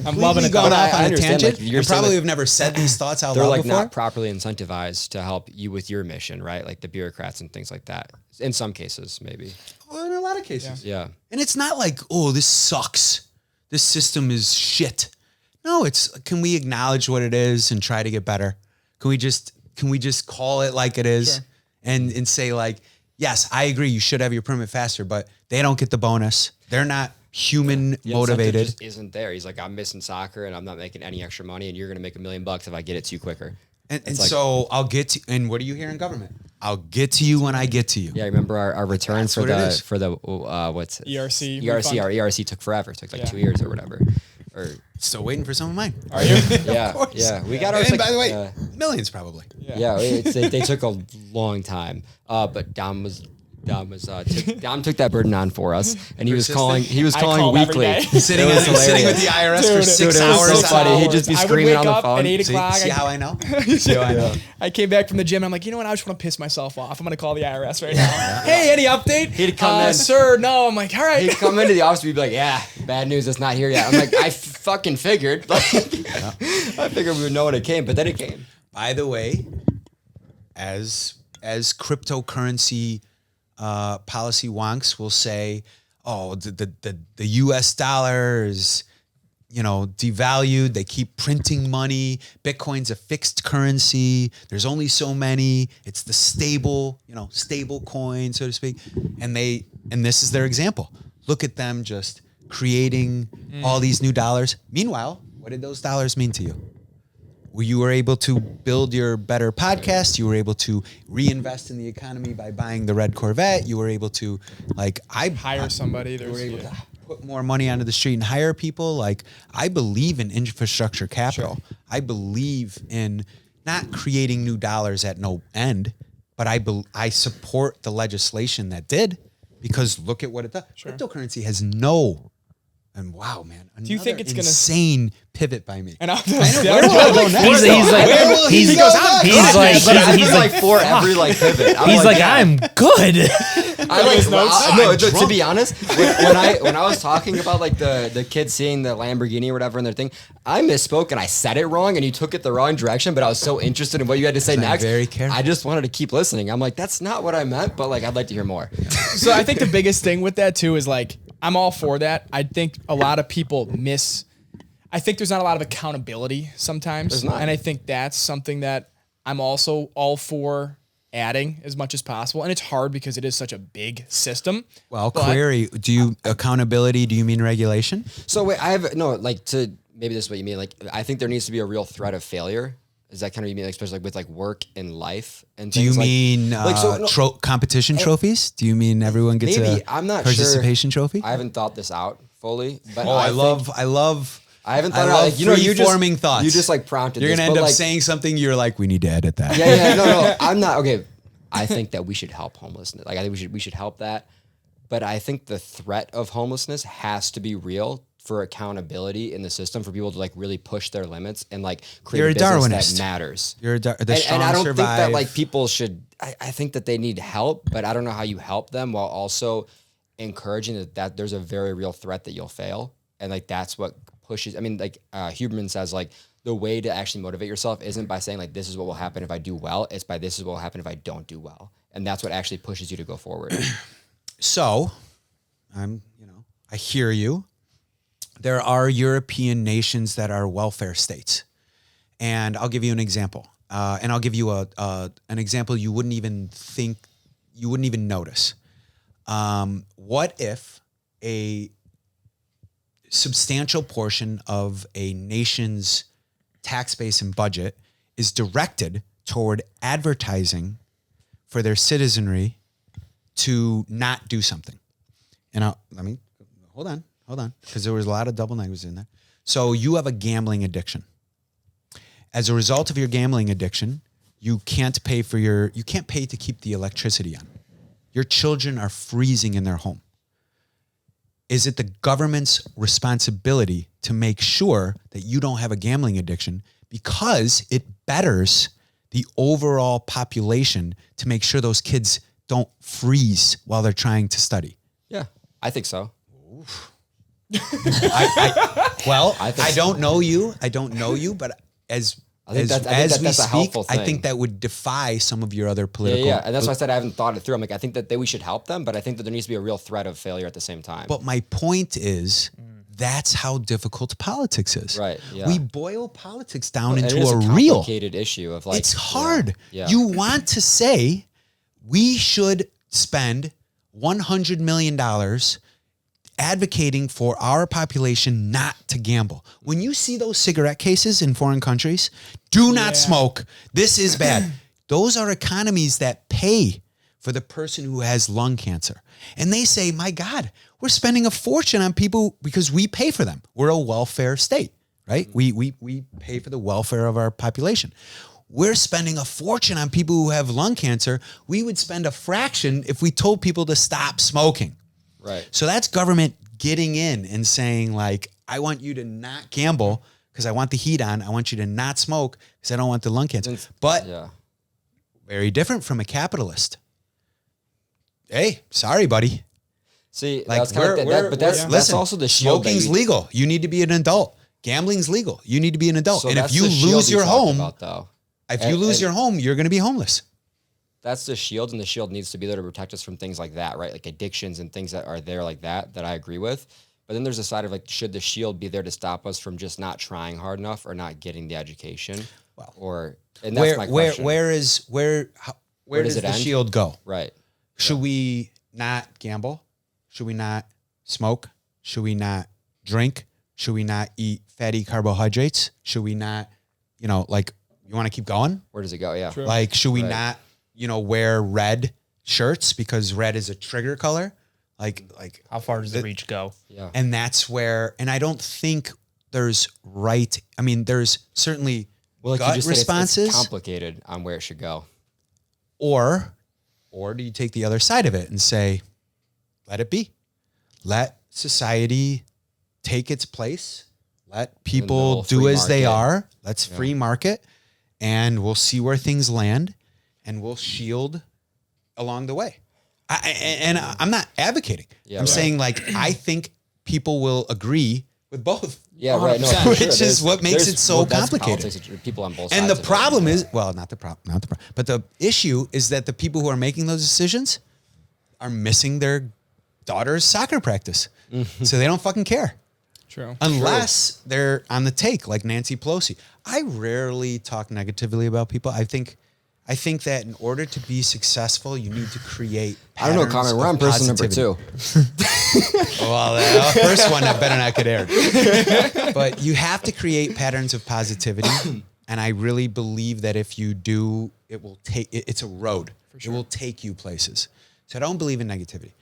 I'm loving it. Gone off on a tangent. Like, and probably have never said these thoughts out loud before. They're like not properly incentivized to help you with your mission, right? Like the bureaucrats and things like that. In some cases, maybe. Well, in a lot of cases, yeah. And it's not like, oh, this sucks. This system is shit. No, it's, can we acknowledge what it is and try to get better? Can we just call it like it is? Sure. and say like, yes, I agree, you should have your permit faster, but they don't get the bonus. They're not human motivated. Just isn't there. He's like, I'm missing soccer and I'm not making any extra money, and you're going to make $1 million if I get it to you quicker. And like, so I'll get to, and what do you hear in government? I'll get to you when I get to you. Yeah, remember our return for the what's it? ERC. ERC. Our ERC took forever. It took like 2 years or whatever. Or still waiting for some of mine. Are you? Yeah, yeah. We got ours. And by the way, millions probably. Yeah, they took a long time. But Dom took that burden on for us, and he was calling weekly. Sitting with the IRS for 6 hours. So funny. He'd just be screaming on the phone. At 8 o'clock. See how I know? I came back from the gym and I'm like, you know what? I just want to piss myself off. I'm going to call the IRS right now. Hey, any update? He'd come in. Sir, no. I'm like, all right. He'd come into the office and he'd be like, yeah, bad news. It's not here yet. I'm like, I fucking figured. I figured we would know when it came, but then it came. By the way, as cryptocurrency policy wonks will say, oh, the US dollar is, devalued. They keep printing money. Bitcoin's a fixed currency. There's only so many. It's the stable coin, so to speak. And this is their example. Look at them just creating all these new dollars. Meanwhile, what did those dollars mean to you? Well, you were able to build your better podcast. You were able to reinvest in the economy by buying the red Corvette. You were able to hire somebody. You were able to put more money onto the street and hire people. Like, I believe in infrastructure capital. Sure. I believe in not creating new dollars at no end, but I support the legislation that did, because look at what it does. Sure. Cryptocurrency has no. And wow, man! Do you think it's insane pivot by me? And where do I go next? He's like for every pivot. He's like, I'm good. To be honest, when I was talking about the kids seeing the Lamborghini or whatever in their thing, I misspoke and I said it wrong, and you took it the wrong direction. But I was so interested in what you had to say next. Very careful. I just wanted to keep listening. I'm like, that's not what I meant, but I'd like to hear more. So I think the biggest thing with that too is I'm all for that. I think a lot of people I think there's not a lot of accountability sometimes. There's not. And I think that's something that I'm also all for adding as much as possible. And it's hard because it is such a big system. Well, query, accountability, do you mean regulation? So wait, maybe this is what you mean. I think there needs to be a real threat of failure. Is that kind of what you mean, especially with work and life and things? Do you mean competition trophies? Do you mean everyone gets I'm not participation trophy? I haven't thought this out fully, but I love I haven't thought I about love like, you know, you just free-forming thoughts. You just like prompted. You're this, gonna end but, up like, saying something. You're like, we need to edit that. Yeah, no, I'm not okay. I think that we should help homelessness. Like I think we should help that. But I think the threat of homelessness has to be real for accountability in the system for people to like really push their limits and like create You're a a business Darwinist. that matters. You're the And strong I don't survive. think that like people should. I think that they need help, but I don't know how you help them while also encouraging that there's a very real threat that you'll fail, and like that's what pushes. I mean, like Huberman says, like the way to actually motivate yourself isn't by saying like this is what will happen if I do well. It's by this is what will happen if I don't do well, and that's what actually pushes you to go forward. So, I hear you. There are European nations that are welfare states, and I'll give you an example. And I'll give you an example you wouldn't even think, you wouldn't even notice. What if a substantial portion of a nation's tax base and budget is directed toward advertising for their citizenry to not do something? And hold on, because there was a lot of double negatives in there. So you have a gambling addiction. As a result of your gambling addiction, you can't pay to keep the electricity on. Your children are freezing in their home. Is it the government's responsibility to make sure that you don't have a gambling addiction because it betters the overall population to make sure those kids don't freeze while they're trying to study? Yeah, I think so. I don't know you, but as we speak, I think that would defy some of your other political. Yeah, and that's why I said I haven't thought it through. I'm like, I think that we should help them, but I think that there needs to be a real threat of failure at the same time. But my point is, that's how difficult politics is. Right. Yeah. We boil politics down And into it is a a real complicated issue of like. It's hard. Yeah. You want to say we should spend $100 million advocating for our population not to gamble. When you see those cigarette cases in foreign countries, do not smoke. This is bad. Those are economies that pay for the person who has lung cancer. And they say, my God, we're spending a fortune on people because we pay for them. We're a welfare state, right? We pay for the welfare of our population. We're spending a fortune on people who have lung cancer. We would spend a fraction if we told people to stop smoking. Right. So that's government getting in and saying, like, I want you to not gamble because I want the heat on. I want you to not smoke because I don't want the lung cancer. But very different from a capitalist. Hey, sorry, buddy. See, Like, that's kind of that, but that's also the shield. Smoking's legal. You need to be an adult. Gambling's legal. You need to be an adult. So and if that's you the shield lose your talked home, about, though. if you lose your home, you're going to be homeless. That's the shield, and the shield needs to be there to protect us from things like that, right? Like addictions and things that are there like that I agree with. But then there's a side of like, should the shield be there to stop us from just not trying hard enough or not getting the education? Well, and that's my question. Where does it the end? shield go? Right. Should we not gamble? Should we not smoke? Should we not drink? Should we not eat fatty carbohydrates? Should we not, you want to keep going? Where does it go? Yeah. True. Like, should we not, wear red shirts because red is a trigger color? Like How far does the reach go? Yeah. and that's where, and I don't think there's there's certainly gut you just responses. it's complicated on where it should go. Or do you take the other side of it and say, let it be. Let society take its place. Let people do as they are. Let's free market, and we'll see where things land, and we'll shield along the way. I'm not advocating. I'm saying, like, I think people will agree with both. Yeah, right. No, for Which sure. is what makes it so that's complicated. politics, people on both And sides. the of problem it. is, not the problem, but the issue is that the people who are making those decisions are missing their daughter's soccer practice. So they don't fucking care. True. Unless they're on the take, like Nancy Pelosi. I rarely talk negatively about people. I think that in order to be successful, you need to create I don't know, Carmen. We're on person number 2. Well, the first one I better not get aired. But you have to create patterns of positivity. And I really believe that if you do, it will take, it's a road. It will take you places. So I don't believe in negativity.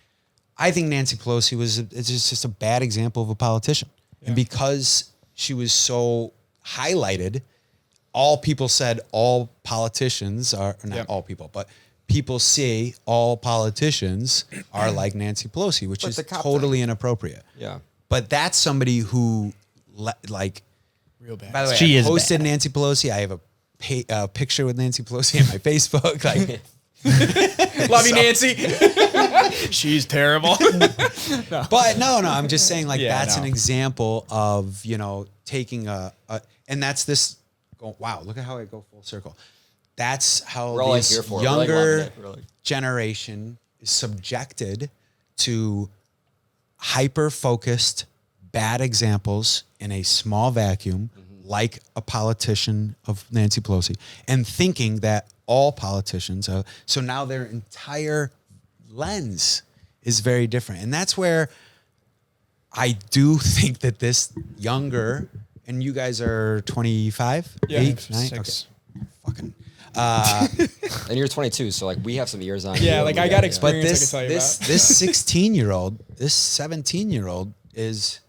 I think Nancy Pelosi is just a bad example of a politician. And because she was so highlighted. All people said all politicians are, not Yep. all people, but people say all politicians are like Nancy Pelosi, which But is the cop totally thing. inappropriate. Yeah. But that's somebody who, like, Real bad. by the way, She I is posted bad. Nancy Pelosi. I have a picture with Nancy Pelosi on my Facebook. Like, Love you, Nancy. She's terrible. but no, I'm just saying, like, Yeah, that's no. an example of, taking and that's this. Wow, look at how I go full circle. That's how We're all like this here for it. We're like younger loving it. We're like- generation is subjected to hyper-focused bad examples in a small vacuum, like a politician of Nancy Pelosi, and thinking that all politicians are. So now their entire lens is very different. And that's where I do think that this younger, and you guys are 25? Yeah. 8, 9? Six. Okay. Fucking. And you're 22, so like we have some years on you. Yeah, and like we I got yeah. experience. But I this can tell you this about. this 16-year-old, this 17-year-old is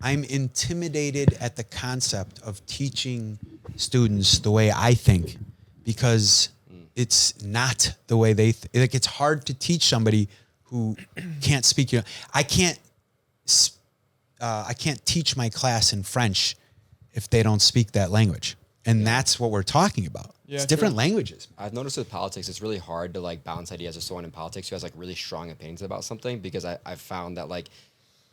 I'm intimidated at the concept of teaching students the way I think, because it's not the way they like. It's hard to teach somebody who can't speak. I can't teach my class in French if they don't speak that language, and that's what we're talking about. Yeah, it's different true. languages. I've noticed with politics, it's really hard to like bounce ideas with someone in politics who has like really strong opinions about something, because I've found that like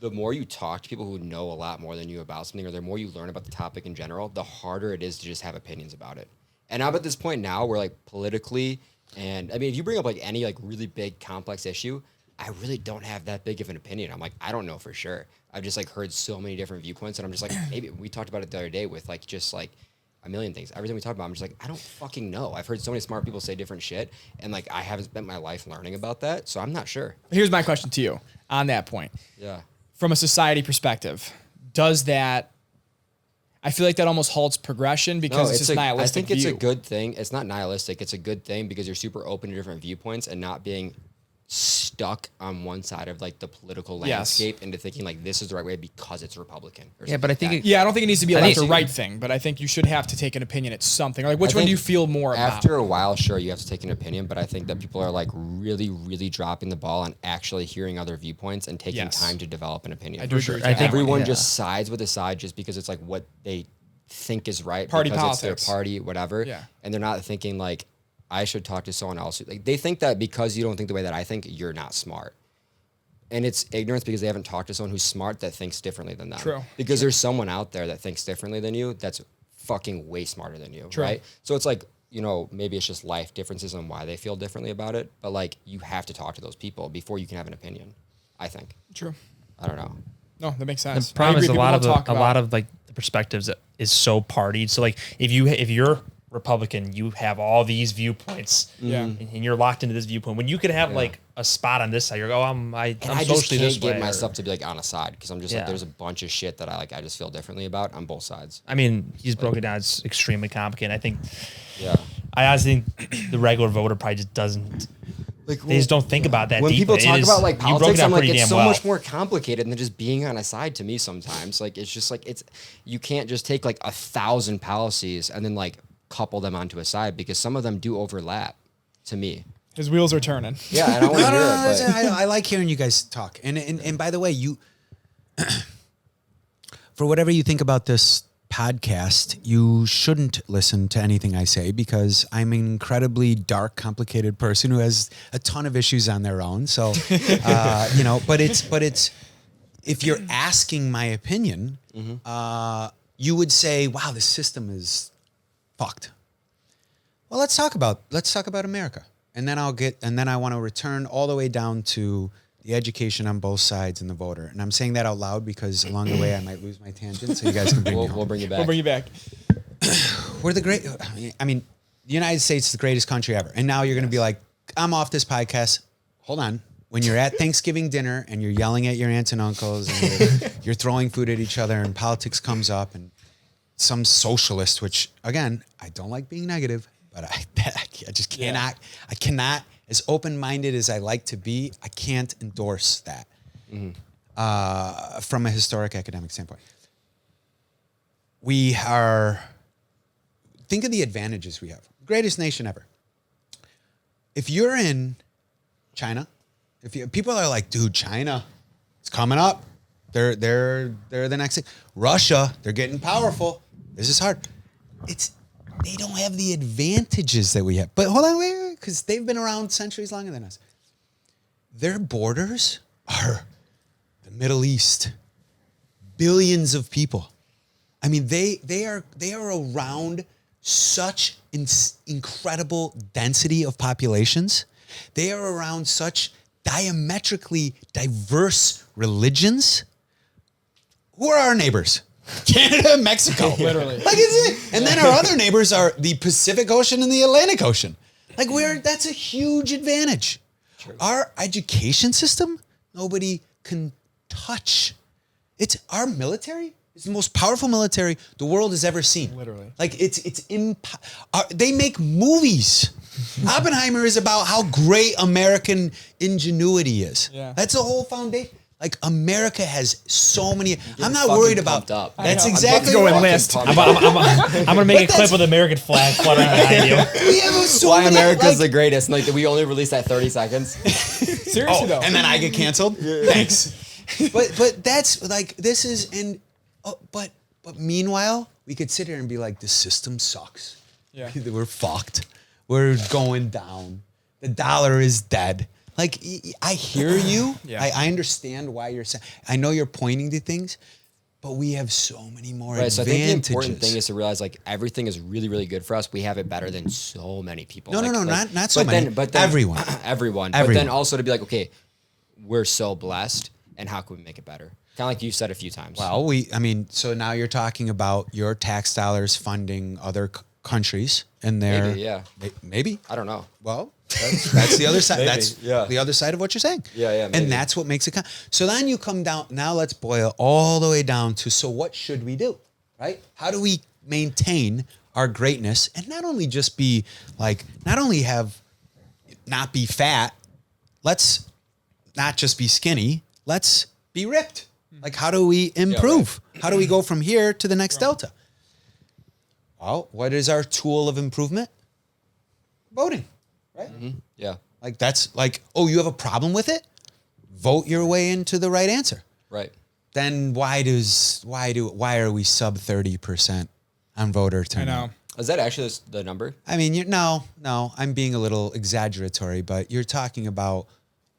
the more you talk to people who know a lot more than you about something, or the more you learn about the topic in general, the harder it is to just have opinions about it. And I'm at this point now where like politically, and I mean, if you bring up like any like really big complex issue, I really don't have that big of an opinion. I'm like, I don't know for sure. I've just like heard so many different viewpoints, and I'm just like, maybe we talked about it the other day with like just like a million things. Everything we talk about, I'm just like, I don't fucking know. I've heard so many smart people say different shit, and like I haven't spent my life learning about that, so I'm not sure. Here's my question to you on that point. Yeah. From a society perspective, does that? I feel like that almost halts progression because it's just nihilistic. I think it's a view. good thing. It's not nihilistic. It's a good thing because you're super open to different viewpoints and not being stuck on one side of like the political Yes. landscape into thinking like this is the right way because it's Republican. Or Yeah, but I think something like that. Yeah, I don't think it needs to be a I left think- or right thing, but I think you should have to take an opinion at something. Like, which I one do think you feel more about? After a while, sure, you have to take an opinion, but I think that people are like really, really dropping the ball on actually hearing other viewpoints and taking Yes. time to develop an opinion. I do agree with I that. think- Everyone yeah. just sides with a side just because it's like what they think is right. Party because politics. It's their party, whatever. Yeah. And they're not thinking like, I should talk to someone else. Like they think that because you don't think the way that I think, you're not smart. And it's ignorance because they haven't talked to someone who's smart that thinks differently than them. True. Because there's someone out there that thinks differently than you that's fucking way smarter than you, True. right? So it's like, maybe it's just life differences on why they feel differently about it, but like you have to talk to those people before you can have an opinion, I think. True. I don't know. No, that makes sense. The problem I is agree. a lot of People don't talk a lot about- of like the perspectives is so partied. So like if you're Republican, you have all these viewpoints, Yeah. and you're locked into this viewpoint. When you could have like a spot on this side, you're I'm And I just socially can't this way. get or- myself to be like on a side because I'm just like Yeah. there's a bunch of shit that I just feel differently about on both sides. I mean, he's broken it down. It's extremely complicated. I think Yeah. I honestly think the regular voter probably just doesn't. Like They just don't think about that. when deeply. people It talk is- about like you broke it politics, down I'm like, pretty it's damn so well. much more complicated than just being on a side to me sometimes. Like, it's just like, you can't just take like 1,000 policies and then like couple them onto a side because some of them do overlap to me. His wheels are turning. Yeah, and I want to hear it, listen, but I like hearing you guys talk. And by the way, you, for whatever you think about this podcast, you shouldn't listen to anything I say because I'm an incredibly dark, complicated person who has a ton of issues on their own. So, but it's, if you're asking my opinion, you would say, wow, this system is fucked. Well, let's talk about America. And then I want to return all the way down to the education on both sides and the voter. And I'm saying that out loud because along the way I might lose my tangent, so you guys can bring me home. we'll bring you back. We'll bring you back. We're the great, I mean, the United States is the greatest country ever. And now you're going to be like, I'm off this podcast. Hold on. When you're at Thanksgiving dinner and you're yelling at your aunts and uncles and you're throwing food at each other and politics comes up and some socialist, which again, I don't like being negative, but I just cannot, I cannot, as open-minded as I like to be, I can't endorse that. from a historic academic standpoint. Think of the advantages we have. Greatest nation ever. If you're in China, people are like, dude, China, it's coming up. They're the next thing. Russia, they're getting powerful. This is hard. They don't have the advantages that we have. But hold on, wait, because they've been around centuries longer than us. Their borders are the Middle East. Billions of people. I mean, they are around such incredible density of populations. They are around such diametrically diverse religions. Who are our neighbors? Canada and Mexico. Literally. Like, is it? And then our other neighbors are the Pacific Ocean and the Atlantic Ocean. Like, that's a huge advantage. True. Our education system, nobody can touch. It's our military. It's the most powerful military the world has ever seen. Literally. Like, they make movies. Oppenheimer is about how great American ingenuity is. Yeah. That's the whole foundation. Like, America has so many. I'm not fucking worried about. pumped up. That's I know. exactly Let's go right. enlist. I'm gonna make a clip with American flag fluttering behind you. We have so Why many, America's like, the greatest? And, like, we only release that 30 seconds. Seriously though. and then I get canceled. Thanks. But that's like this is but meanwhile we could sit here and be like, the system sucks. Yeah. We're fucked. We're going down. The dollar is dead. Like, I hear you. Yeah. I understand why you're saying. I know you're pointing to things, but we have so many more Right, so I think the advantages. important thing is to realize, like, everything is really, really good for us. We have it better than so many people. No, like, not so many. But then Everyone. everyone. But then also to be like, okay, we're so blessed, and how can we make it better? Kind of like you said a few times. Well, so now you're talking about your tax dollars funding other countries and their Maybe, yeah. Maybe. I don't know. Well, that's the other side. Maybe, That's yeah. the other side of what you're saying. Yeah, maybe. And that's what makes it. So then you come down. Now let's boil all the way down to, so what should we do, right? How do we maintain our greatness and not only just be like, not be fat. Let's not just be skinny. Let's be ripped. Like, how do we improve? Yeah, right. How do we go from here to the next delta? Well, what is our tool of improvement? Voting, right? Mm-hmm. Yeah. Like, that's like, oh, you have a problem with it? Vote your way into the right answer. Right. Then why are we sub 30% on voter I turnout? know. Is that actually the number? I mean, no, I'm being a little exaggeratory, but you're talking about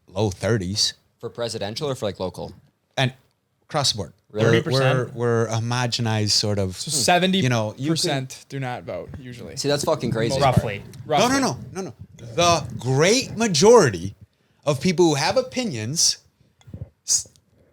low 30s For presidential or for, like, local? and across the board. Really? We're homogenized sort of. So 70% you can- do not vote usually. See, that's fucking crazy. Roughly. No. The great majority of people who have opinions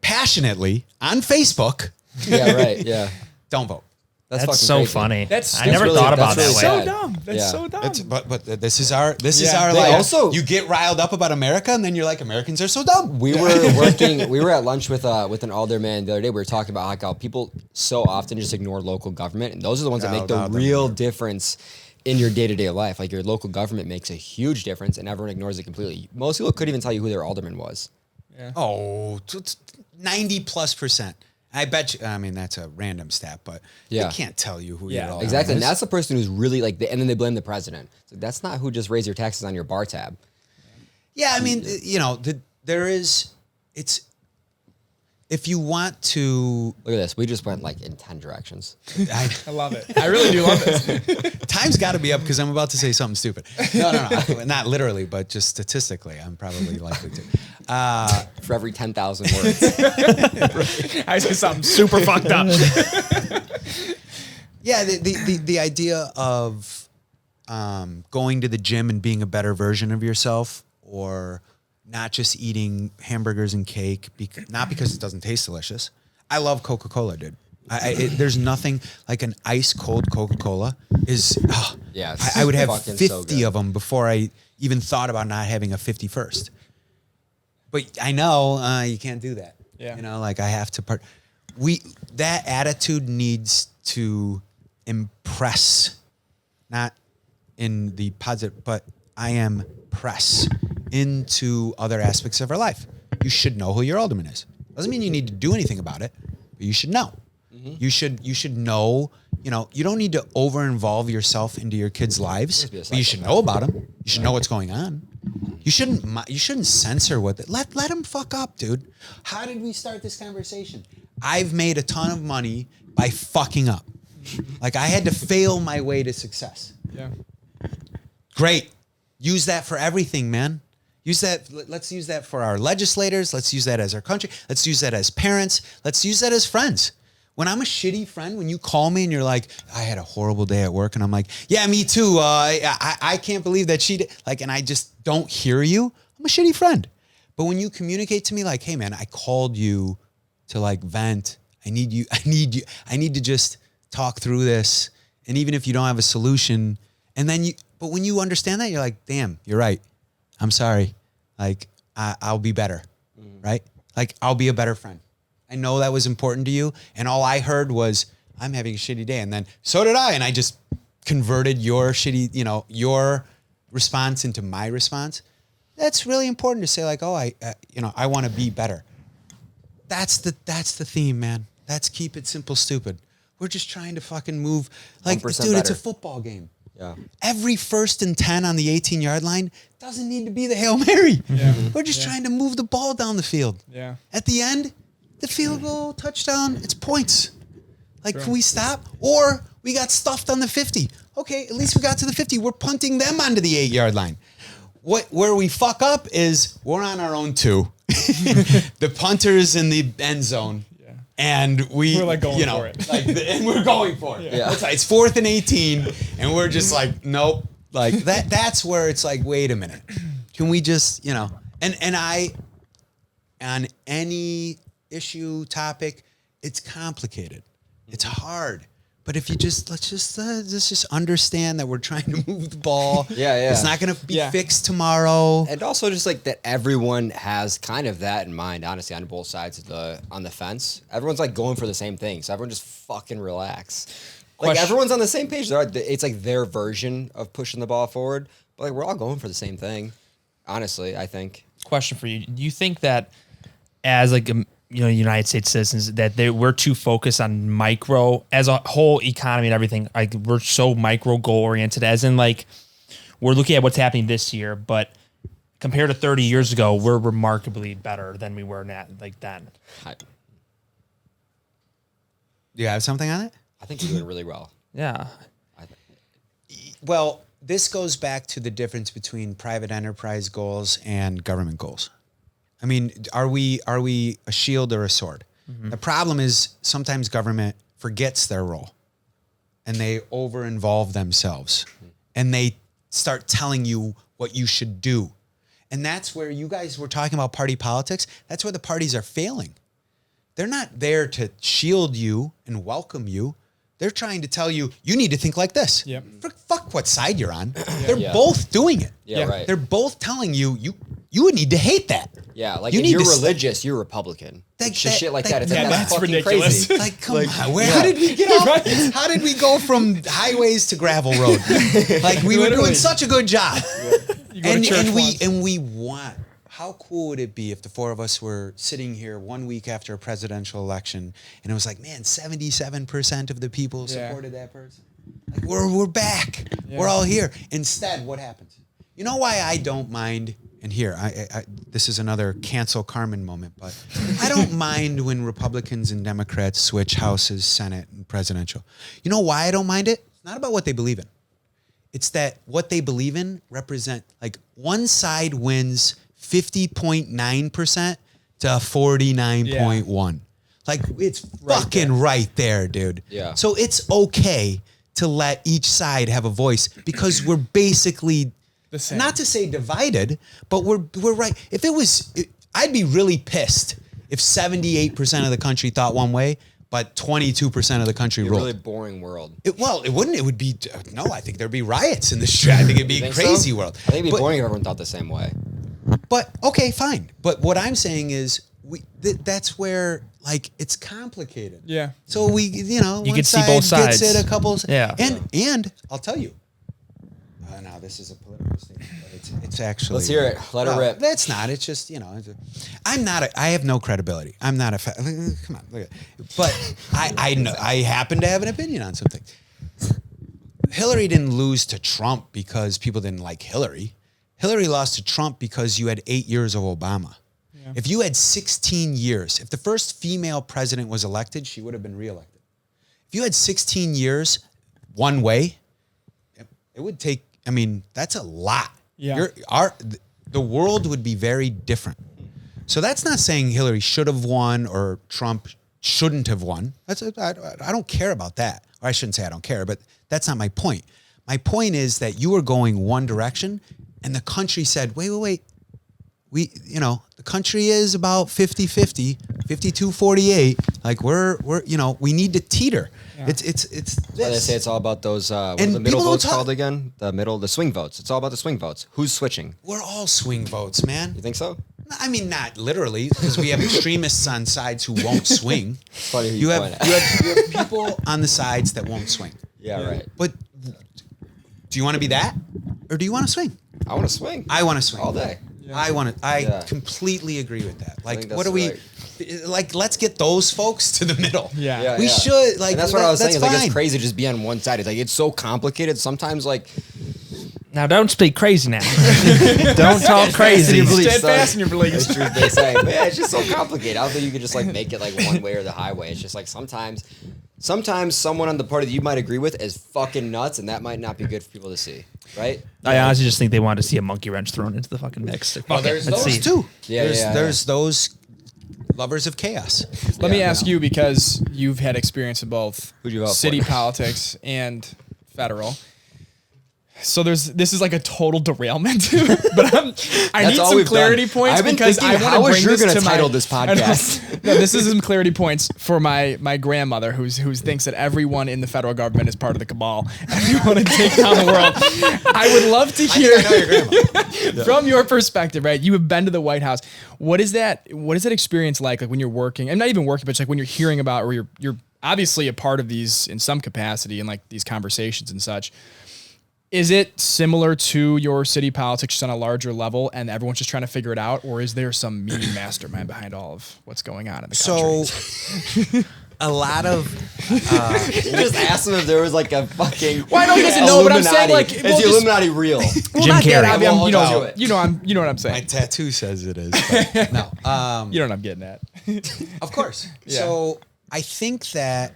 passionately on Facebook Yeah, right. Yeah. don't vote. That's That's fucking so crazy. funny. That's I never really- thought about that's that really way. sad. So dumb. That's Yeah. so dumb. But this is our Yeah. They life. also- You get riled up about America, and then you're like, Americans are so dumb. We were at lunch with an alderman the other day. We were talking about like how people so often just ignore local government, and those are the ones that make the real difference in your day-to-day life. Like, your local government makes a huge difference, and everyone ignores it completely. Most people couldn't even tell you who their alderman was. Yeah. Oh, 90+%. I bet you. I mean, that's a random stat, but Yeah. they can't tell you who Yeah, you're all Exactly, and is. that's the person who's really like, and then they blame the president. So that's not who just raised your taxes on your bar tab. Yeah, I mean, there is. It's if you want to. Look at this. We just went like in 10 directions. I love it. I really do love this. Time's got to be up because I'm about to say something stupid. No, not literally, but just statistically, I'm probably likely to. For every 10,000 words. I say something super fucked up. Yeah, the idea of going to the gym and being a better version of yourself, or not just eating hamburgers and cake, not because it doesn't taste delicious. I love Coca-Cola, dude. There's nothing like an ice cold Coca-Cola is. Yeah, it's I would have fucking so 50 good. of them before I even thought about not having a 51st. But I know you can't do that. Yeah. Like, I have to that attitude needs to impress, not in the positive, but I am press into other aspects of our life. You should know who your alderman is. Doesn't mean you need to do anything about it, but you should know. You should know, you don't need to over involve yourself into your kids' lives, but you should know about them. You should know what's going on. You shouldn't censor let them fuck up, dude. How did we start this conversation? I've made a ton of money by fucking up. Like, I had to fail my way to success. Yeah. Great. Use that for everything, man. Use that. Let's use that for our legislators. Let's use that as our country. Let's use that as parents. Let's use that as friends. When I'm a shitty friend, when you call me and you're like, I had a horrible day at work, and I'm like, yeah, me too. I can't believe that she did. Like, and I just don't hear you. I'm a shitty friend. But when you communicate to me like, hey man, I called you to like vent. I need you. I need to just talk through this. And even if you don't have a solution, but when you understand that, you're like, damn, you're right. I'm sorry. Like, I'll be better. Right? Like, I'll be a better friend. I know that was important to you. And all I heard was, I'm having a shitty day. And then so did I. And I just converted your shitty, your response into my response. That's really important to say like, oh, I want to be better. That's the theme, man. That's keep it simple, stupid. We're just trying to fucking move. Like, dude, better. It's a football game. Yeah. Every 1st and 10 on the 18-yard line doesn't need to be the Hail Mary. Yeah. We're just trying to move the ball down the field. Yeah. At the end, the field goal, touchdown, it's points. Like, True. Can we stop? Or we got stuffed on the 50. Okay, at least we got to the 50. We're punting them onto the 8-yard line. Where we fuck up is we're on our own 2. The punter's in the end zone. Yeah. And we're like going for it. And we're going for it. Yeah. That's right. It's 4th and 18, and we're just like, nope. Like that's where it's like, wait a minute. Can we just, and I, on any issue, topic, it's complicated. It's hard. But if you let's just understand that we're trying to move the ball. Yeah. It's not going to be fixed tomorrow. And also just like that everyone has kind of that in mind, honestly, on both sides of on the fence. Everyone's like going for the same thing. So everyone just fucking relax. Like everyone's on the same page. It's like their version of pushing the ball forward. But like we're all going for the same thing. Honestly, I think. Question for you. Do you think that as like United States citizens that we're too focused on micro as a whole economy and everything? Like we're so micro goal oriented, as in like we're looking at what's happening this year, but compared to 30 years ago, we're remarkably better than we were then. Do you have something on it? I think you're doing really well. Yeah. Well, this goes back to the difference between private enterprise goals and government goals. I mean, are we a shield or a sword? Mm-hmm. The problem is sometimes government forgets their role and they over-involve themselves and they start telling you what you should do. And that's where you guys were talking about party politics. That's where the parties are failing. They're not there to shield you and welcome you. They're trying to tell you, you need to think like this. Yep. Fuck what side you're on. They're both doing it. Yeah, right. They're both telling you would need to hate that. Yeah, like you if you're religious, you're Republican. Shit like that. It's like, that's fucking ridiculous. crazy. Like, come on. How did we get off? How did we go from highways to gravel road? Like, we were doing such a good job. You go to church once. We want. How cool would it be if the four of us were sitting here 1 week after a presidential election and it was like, man, 77% of the people supported that person. Like, we're back. Yeah. We're all here. Instead, what happens? You know why I don't mind? And here, I this is another cancel Carmen moment, but I don't mind when Republicans and Democrats switch houses, Senate, and presidential. You know why I don't mind it? It's not about what they believe in. It's that what they believe in represent, like, one side wins 50.9% to 49.1. Like, it's fucking right there, dude. Yeah. So it's okay to let each side have a voice because we're basically, not to say divided, but we're right. If it was, I'd be really pissed if 78% of the country thought one way, but 22% of the country ruled. A really boring world. It wouldn't. It would be, no, I think there'd be riots in the street. I think it'd be a crazy world. I think it'd be boring if everyone thought the same way. But, okay, fine. But what I'm saying is, that's where, like, it's complicated. Yeah. So you can see both sides. Gets it a couple. Yeah. And I'll tell you, No, this is a political statement, but it's actually. Let's hear it. Let her rip. That's not. It's just I have no credibility. I'm not a. Come on, look at. But I know I happen to have an opinion on something. Hillary didn't lose to Trump because people didn't like Hillary. Hillary lost to Trump because you had 8 years of Obama. Yeah. If you had 16 years, if the first female president was elected, she would have been reelected. If you had 16 years one way, it would take, I mean, that's a lot. Yeah. The world would be very different. So that's not saying Hillary should have won or Trump shouldn't have won. I don't care about that. Or I shouldn't say I don't care, but that's not my point. My point is that you were going one direction and the country said, wait. The country is about 50-50, 52-48. Like we need to teeter. Yeah. It's this. They say it's all about those, what are the middle votes called again? The swing votes. It's all about the swing votes. Who's switching? We're all swing votes, man. You think so? I mean, not literally, because we have extremists on sides who won't swing. It's funny you have people on the sides that won't swing. Yeah, right. But do you want to be that, or do you want to swing? I want to swing. I want to swing all day. Yeah. I completely agree with that. Like, what are we? Like, let's get those folks to the middle. Yeah, we should. Like, and that's what I was saying. Is like, it's crazy to just be on one side. It's like it's so complicated. Sometimes, like. Now, don't speak crazy now. Don't talk crazy. Steadfast in your beliefs. That's true. They say, but yeah, it's just so complicated. I don't think you could just like make it like one way or the highway. It's just like sometimes someone on the party that you might agree with is fucking nuts, and that might not be good for people to see, right? I honestly just think they wanted to see a monkey wrench thrown into the fucking mix. There's those too. Yeah, there's those lovers of chaos. Let me ask you, because you've had experience in both city politics and federal. So this is like a total derailment, but I need some clarity points because I want to bring this to title this podcast. No, this is some clarity points for my grandmother who thinks that everyone in the federal government is part of the cabal and we want to take down the world. I would love to hear from your perspective, right? You have been to the White House. What is that experience like when you're working, and not even working, but just like when you're hearing about, or you're obviously a part of these in some capacity and like these conversations and such. Is it similar to your city politics just on a larger level and everyone's just trying to figure it out? Or is there some meaning mastermind behind all of what's going on in the country? So a lot of... you just asked him if there was like a fucking... Well, I know he doesn't know, but I'm saying like... Is the Illuminati real? Well, Jim Carrey. You know what I'm saying. My tattoo says it is. But no. You know what I'm getting at. Of course. Yeah. So I think that...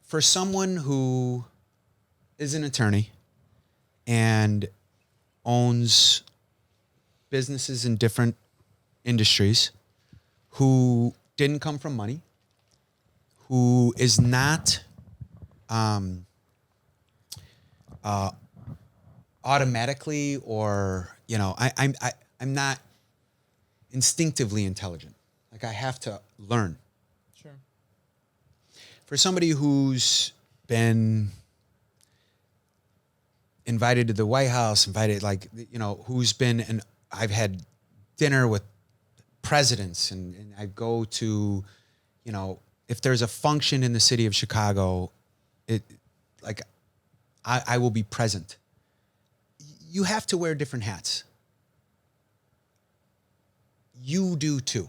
For someone who is an attorney and owns businesses in different industries, who didn't come from money, who is not automatically, or I'm not instinctively intelligent. Like, I have to learn. For somebody who's been invited to the White House, who's been, and I've had dinner with presidents, and I go to, if there's a function in the city of Chicago, I will be present. You have to wear different hats. You do too.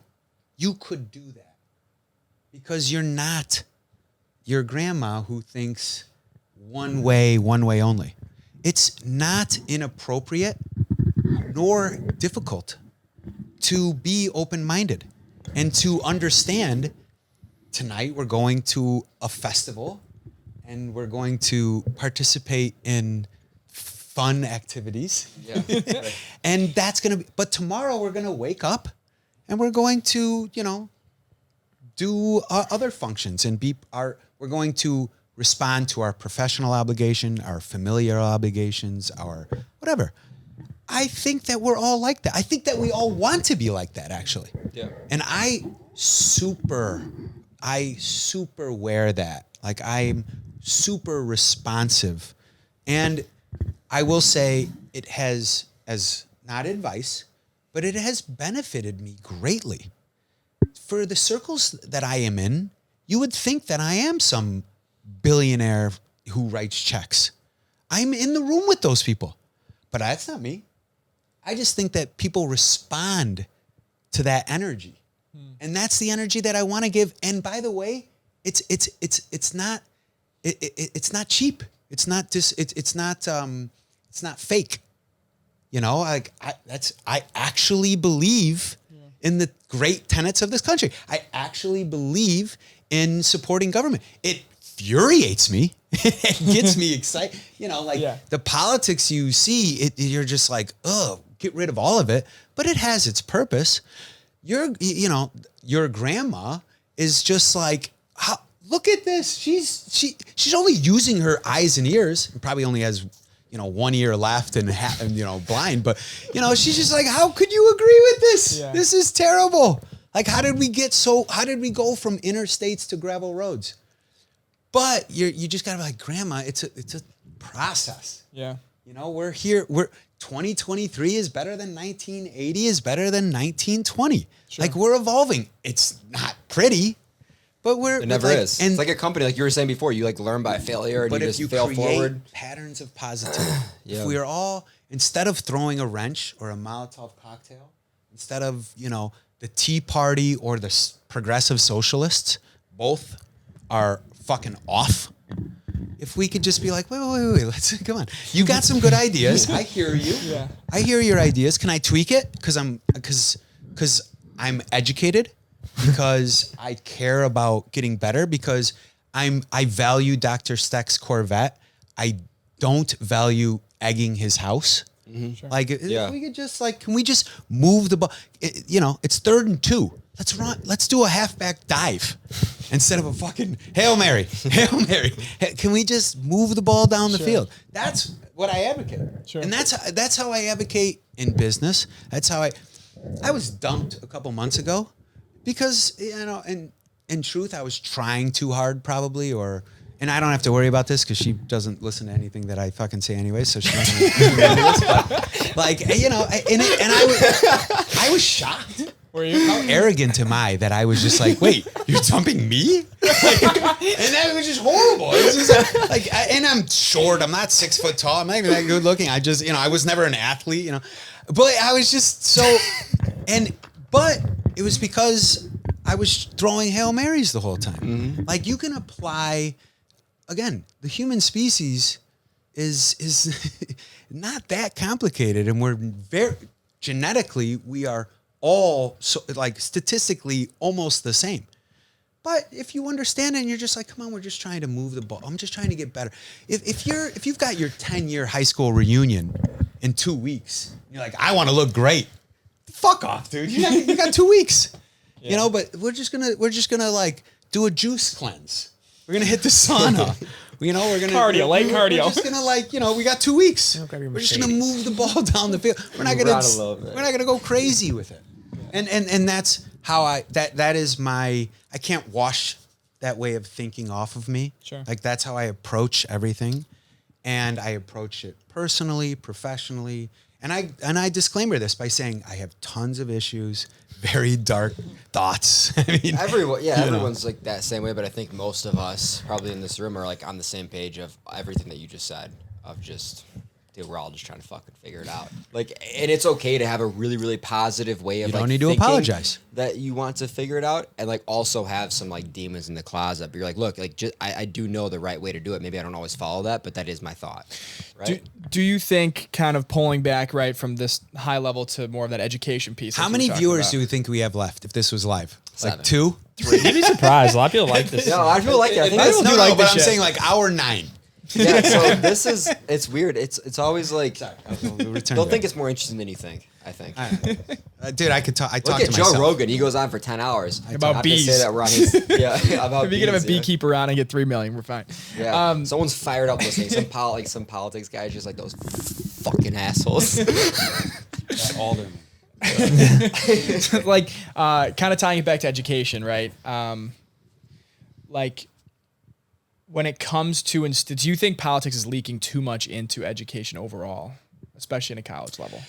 You could do that because you're not your grandma who thinks one way only. It's not inappropriate nor difficult to be open-minded and to understand tonight we're going to a festival and we're going to participate in fun activities. Yeah. And that's going to be, but tomorrow we're going to wake up and we're going to, do other functions and we're going to respond to our professional obligation, our familiar obligations, our whatever. I think that we're all like that. I think that we all want to be like that, actually. Yeah. And I super wear that. Like, I'm super responsive. And I will say it has, as not advice, but it has benefited me greatly. For the circles that I am in, you would think that I am some billionaire who writes checks. I'm in the room with those people, but that's not me. I just think that people respond to that energy, and that's the energy that I want to give. And by the way, it's not cheap. It's not fake. You know, like I actually believe in the great tenets of this country. I actually believe in supporting government. It infuriates me. It gets me excited. You know, like the politics you see, you're just like, oh, get rid of all of it. But it has its purpose. Your grandma is just like, look at this. She's only using her eyes and ears, and probably only has 1 ear left and blind. But she's just like, how could you agree with this? Yeah. This is terrible. Like, how did we go from interstates to gravel roads? But you just gotta be like, Grandma, it's a process. Yeah. We're here. 2023 is better than 1980 is better than 1920. Sure. Like, we're evolving. It's not pretty, but it never is. And it's like a company, like you were saying before, you like learn by failure and you just fail forward. Patterns of positivity. If we are all, instead of throwing a wrench or a Molotov cocktail, instead of, the Tea Party or the progressive socialists, both are fucking off. If we could just be like, wait, let's come on. You got some good ideas. I hear you. Yeah. I hear your ideas. Can I tweak it? Because I'm educated, because I care about getting better, because I value Dr. Steck's Corvette. I don't value egging his house. Mm-hmm. Sure. Like, we could just can we just move the ball? It's 3rd and 2. Let's run. Let's do a halfback dive instead of a fucking Hail Mary. Hail Mary. Can we just move the ball down the field? That's what I advocate. Sure. And that's how I advocate in business. That's how I was dumped a couple months ago because, in truth, I was trying too hard probably, and I don't have to worry about this because she doesn't listen to anything that I fucking say anyway, so she's not going to remember this. But, I was shocked. Were you? How arrogant am I that I was just like, wait, you're dumping me? And that was just horrible. It was just and I'm short. I'm not 6 foot tall. I'm not even that good looking. I just, I was never an athlete, but I was just so, but it was because I was throwing Hail Marys the whole time. Mm-hmm. Like, you can apply, again, the human species is not that complicated, and we're genetically, we are all statistically almost the same. But if you understand it and you're just like, come on, we're just trying to move the ball. I'm just trying to get better. If you've got your 10-year high school reunion in 2 weeks, you're like, I want to look great. Fuck off, dude. You got 2 weeks. Yeah. But we're just gonna do a juice cleanse. We're gonna hit the sauna. We're gonna cardio, light cardio. We're just gonna we got 2 weeks. We're just gonna move the ball down the field. We're not gonna go crazy with it. And that's how that is my, I can't wash that way of thinking off of me. Sure. Like, that's how I approach everything. And I approach it personally, professionally. And I disclaimer this by saying I have tons of issues, very dark thoughts. I mean, everyone's like that same way, but I think most of us probably in this room are like on the same page of everything that you just said, of just, dude, we're all just trying to fucking figure it out. And it's okay to have a really, really positive way of, you don't need to apologize that you want to figure it out, and also have some demons in the closet. But you're like, look, I do know the right way to do it. Maybe I don't always follow that, but that is my thought. Right? Do you think, kind of pulling back right from this high level to more of that education piece? How many viewers do you think we have left if this was live? 7. 2? 3. You'd be surprised. A lot of people like this. Yeah, a lot of people like it. I think but I'm saying hour 9. Yeah, so it's weird. It's always like, they'll think it's more interesting than you think, I think. Dude, I could talk. Look at Joe Rogan. He goes on for 10 hours. About bees. Say that we're on his, about if you could have a beekeeper on and get 3 million, we're fine. Yeah. Someone's fired up listening. Some politics guys just like those fucking assholes. Alderman. Kind of tying it back to education, right? When it comes to, do you think politics is leaking too much into education overall, especially in a college level?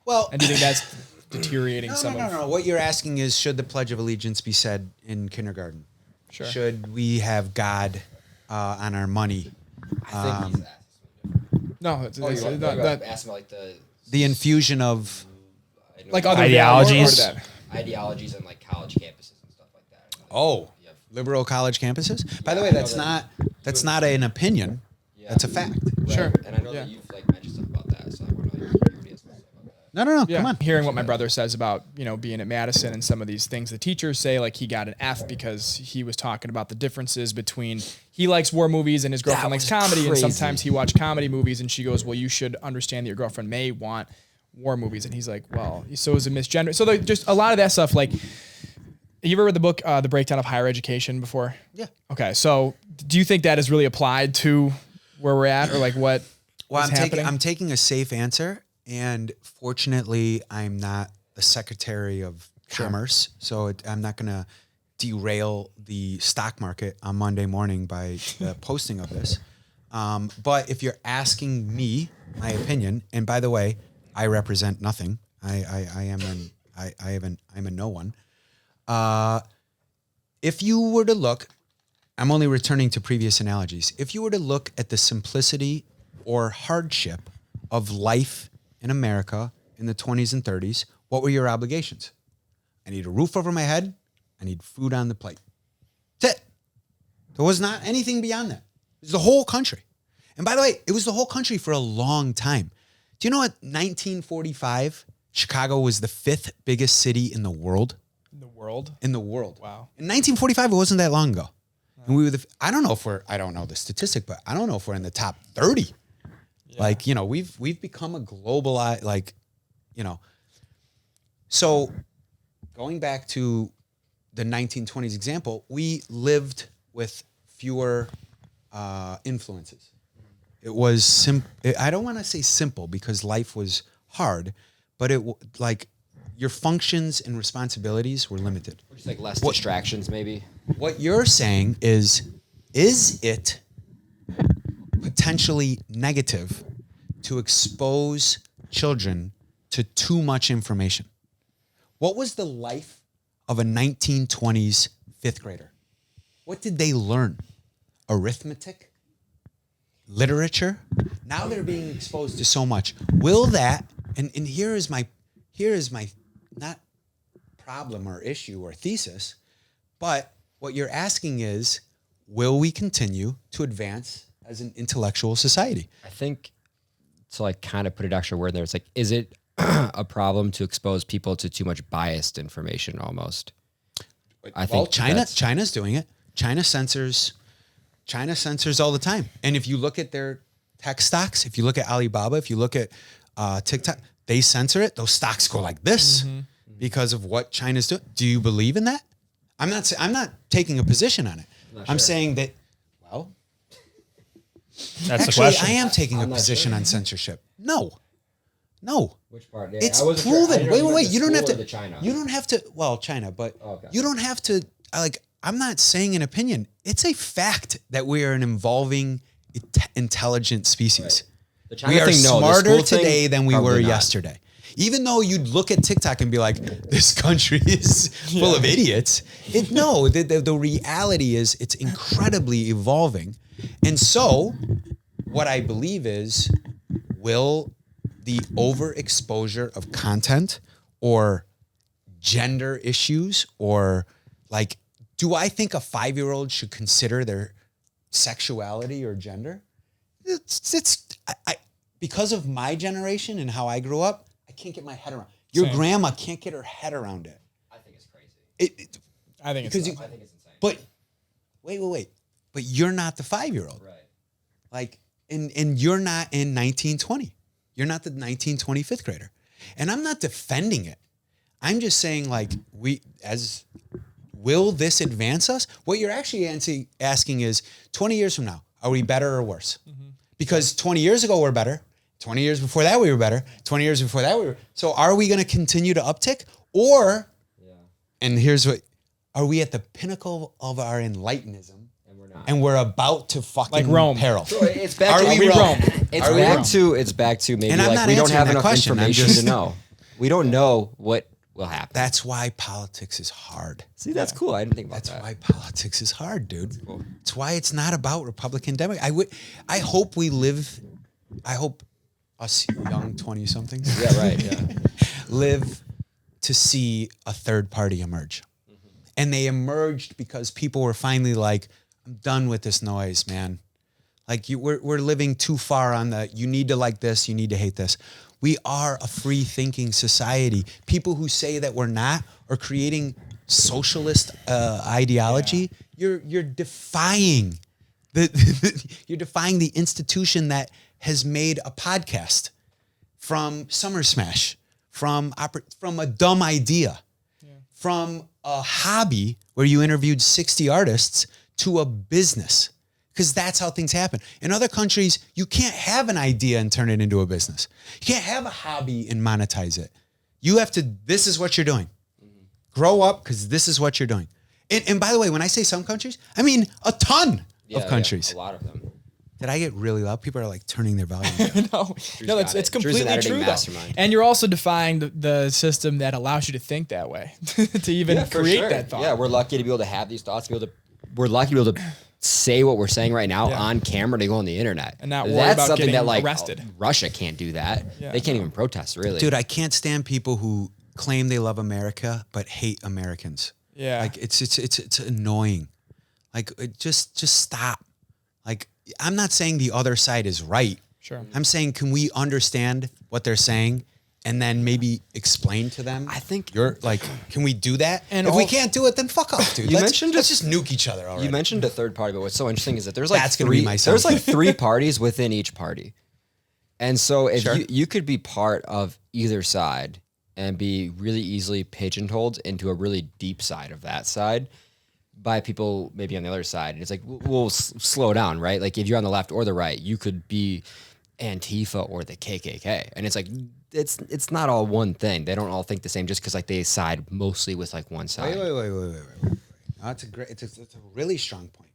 Well, and do you think that's deteriorating No. What you're asking is, should the Pledge of Allegiance be said in kindergarten? Sure. Should we have God on our money? I think he's asking. No, it's, Oh, it's, you're that- asking about like The infusion of like other Ideologies? value or that. ideologies on like college campuses and stuff like that. You have- liberal college campuses. By the way, I know that's not an opinion. Yeah. That's a fact. Sure. And I know Yeah. that you've like mentioned stuff about that, so I want to like hear what he has to say about that. No. Yeah, Come on. hearing what my brother says about being at Madison and some of these things the teachers say, like he got an F because he was talking about the differences between he likes war movies and his girlfriend likes comedy, and sometimes he watched comedy movies and she goes, well, you should understand that your girlfriend may want war movies, and he's like, well, so is it misgender? So like, just a lot of that stuff. Like, you ever read the book The Breakdown of Higher Education before? Yeah. Okay, so do you think that is really applied to where we're at, or like what? Well, is happening? I'm taking a safe answer, and fortunately, I'm not the Secretary of Commerce, so I'm not going to derail the stock market on Monday morning by the posting of this. But if you're asking me my opinion, and by the way, I represent nothing. I'm a no one. If you were to look, I'm only returning to previous analogies. If you were to look at the simplicity or hardship of life in America in the 20s and 30s, what were your obligations? I need a roof over my head. I need food on the plate. That's it. There was not anything beyond that. It was the whole country. And by the way, it was the whole country for a long time. Do you know what? 1945, Chicago was the 5th biggest city in the world. The world? In the world. Wow. In 1945, it wasn't that long ago. And we were I don't know the statistic, but I don't know if we're in the top 30. Yeah. Like, we've become a globalized, So going back to the 1920s example, we lived with fewer influences. It was I don't want to say simple because life was hard, but your functions and responsibilities were limited. Just like less distractions, maybe. What you're saying is it potentially negative to expose children to too much information? What was the life of a 1920s fifth grader? What did they learn? Arithmetic? Literature? Now they're being exposed to so much. Will that, and here is my not problem or issue or thesis, but what you're asking is, will we continue to advance as an intellectual society? I think to like kind of put an extra word in there, it's like, is it a problem to expose people to too much biased information almost? I think China's doing it. China censors all the time. And if you look at their tech stocks, if you look at Alibaba, if you look at TikTok, they censor it. Those stocks go like this because of what China's doing. Do you believe in that? I'm not taking a position on it. I'm saying that, well, That's actually, the question. I am taking a position on censorship. No. Which part? Yeah, It's I wasn't sure. I proven. didn't know Wait. meant You don't the have school or to. the China. You don't have to. Well, China, but Okay. you don't have to. I'm not saying an opinion. It's a fact that we are an evolving, intelligent species. The China We are thing, no. The smarter school thing, today than we probably were not. yesterday. Even though you'd look at TikTok and be like, "This country is full of idiots." The reality is it's incredibly evolving, and so what I believe is, will the overexposure of content or gender issues or do I think a 5-year-old should consider their sexuality or gender? I because of my generation and how I grew up, I can't get my head around. Your Same. grandma can't get her head around it. I think it's crazy. I think it's I think it's insane. But wait. But you're not the 5-year-old. Right. And you're not in 1920. You're not the 1920 fifth grader. And I'm not defending it. I'm just saying will this advance us? What you're actually asking is 20 years from now, are we better or worse? Mm-hmm. Because 20 years ago, we're better. 20 years before that, we were better. 20 years before that, we were. So are we going to continue to uptick? Or, and here's are we at the pinnacle of our enlightenism? And we're about to fucking like Rome. peril. So it's back Are to we Rome? It's back to maybe And I'm not we don't answering have that enough question. I'm information just- to know. We don't know what will happen. That's why politics is hard. See, that's cool. I didn't think about That's that. why politics is hard, dude. It's why it's not about Republican Democrat. I hope us young 20-somethings Yeah, right. Yeah. live to see a third party emerge. And they emerged because people were finally like, I'm done with this noise, man. Like we're living too far on the, you need to like this, you need to hate this. We are a free thinking society. People who say that we're not are creating socialist ideology. You're defying you're defying the institution that has made a podcast from Summer Smash, from a dumb idea, from a hobby where you interviewed 60 artists to a business. Because that's how things happen. In other countries, you can't have an idea and turn it into a business. You can't have a hobby and monetize it. You have to, this is what you're doing. Grow up because this is what you're doing. And by the way, when I say some countries, I mean a ton of countries. A lot of them. Did I get really loud? People are like turning their volume down. No, it's completely true though. Mastermind. And you're also defying the system that allows you to think that way, to even create that thought. Yeah, we're lucky to be able to have these thoughts. We're lucky to be able to say what we're saying right now on camera to go on the internet. And not worry about getting arrested. Russia can't do that. Yeah. They can't even protest, really. Dude, I can't stand people who claim they love America but hate Americans. Yeah. Like it's annoying. Like just stop. Like I'm not saying the other side is right. Sure. I'm saying can we understand what they're saying and then maybe explain to them? I think you're like, can we do that? And if we can't do it, then fuck off, dude. Let's just nuke each other already. You mentioned a third party, but what's so interesting is that there's like there's like three parties within each party. And so if you could be part of either side and be really easily pigeonholed into a really deep side of that side by people maybe on the other side. And it's like, we'll slow down, right? Like if you're on the left or the right, you could be Antifa or the KKK. And it's like, it's not all one thing. They don't all think the same just because like they side mostly with like one side. Wait. That's it's a really strong point.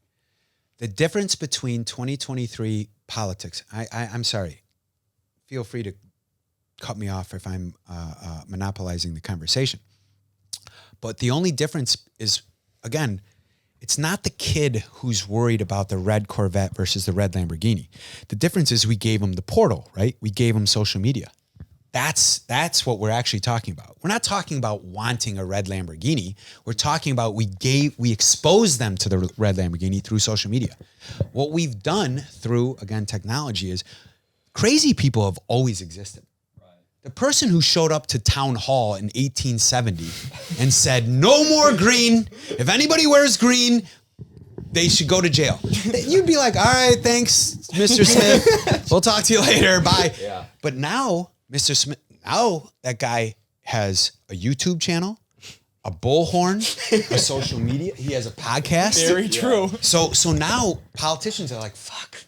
The difference between 2023 politics, I'm sorry. Feel free to cut me off if I'm monopolizing the conversation. But the only difference is, again, it's not the kid who's worried about the red Corvette versus the red Lamborghini. The difference is we gave him the portal, right? We gave him social media. That's what we're actually talking about. We're not talking about wanting a red Lamborghini. We're talking about we exposed them to the red Lamborghini through social media. What we've done through, again, technology is crazy people have always existed. The person who showed up to town hall in 1870 and said, no more green. If anybody wears green, they should go to jail. You'd be like, all right, thanks, Mr. Smith. We'll talk to you later. Bye. Yeah. But now, Mr. Smith, now that guy has a YouTube channel, a bullhorn, a social media. He has a podcast. Very true. So now politicians are like, fuck,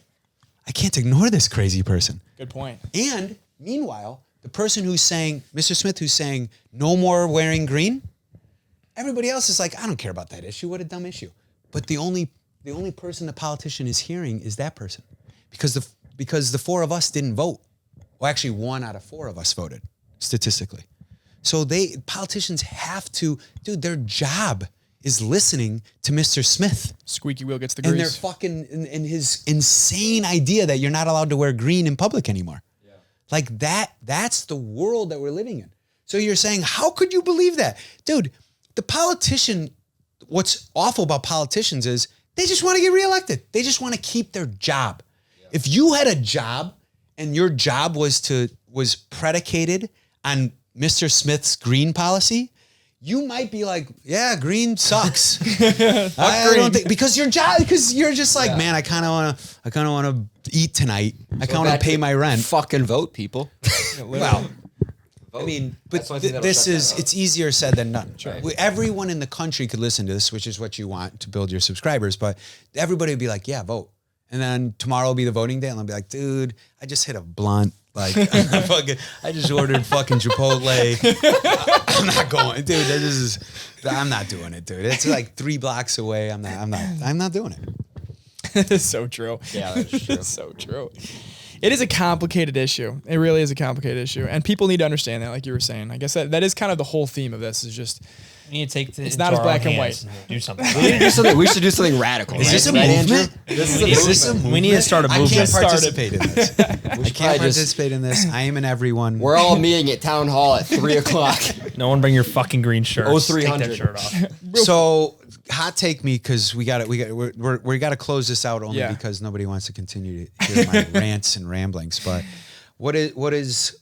I can't ignore this crazy person. Good point. And meanwhile, the person who's saying, Mr. Smith, who's saying, no more wearing green, everybody else is like, I don't care about that issue. What a dumb issue. But the only person the politician is hearing is that person. Because the four of us didn't vote. Well, actually, 1 out of 4 of us voted, statistically. So politicians have to, dude, their job is listening to Mr. Smith. Squeaky wheel gets the grease. And they're fucking, in his insane idea that you're not allowed to wear green in public anymore. Like that's the world that we're living in. So you're saying, how could you believe that? Dude, the politician, what's awful about politicians is they just want to get reelected. They just want to keep their job. Yeah. If you had a job and your job was predicated on Mr. Smith's green policy, you might be like, yeah, green sucks. I don't think, because you're just like, man, I kind of want to eat tonight. I kind of want to pay my rent. Fucking vote, people. Well, I mean, but it's easier said than done. Sure. Everyone in the country could listen to this, which is what you want to build your subscribers. But everybody would be like, yeah, vote. And then tomorrow will be the voting day. And I'll be like, dude, I just hit a blunt. Like, I just ordered fucking Chipotle. I'm not going, dude. I'm not doing it, dude. It's like 3 blocks away. I'm not doing it. It's so true. Yeah, that's true. It's so true. It is a complicated issue. It really is a complicated issue. And people need to understand that, like you were saying. I guess that is kind of the whole theme of this is just, We need to take it's not as black and white. Do something. We need to do something. We should do something radical. Is right? this a Right, movement? Andrew? This Is this a movement? We need to start a I can't movement. participate in this. I can't probably just- participate in this. I am in everyone. We're all meeting at town hall at 3:00. No one bring your fucking green shirt. Oh, Take 300. that shirt off. So hot take me because we got to close this out only Yeah. because nobody wants to continue to hear my rants and ramblings. But what is?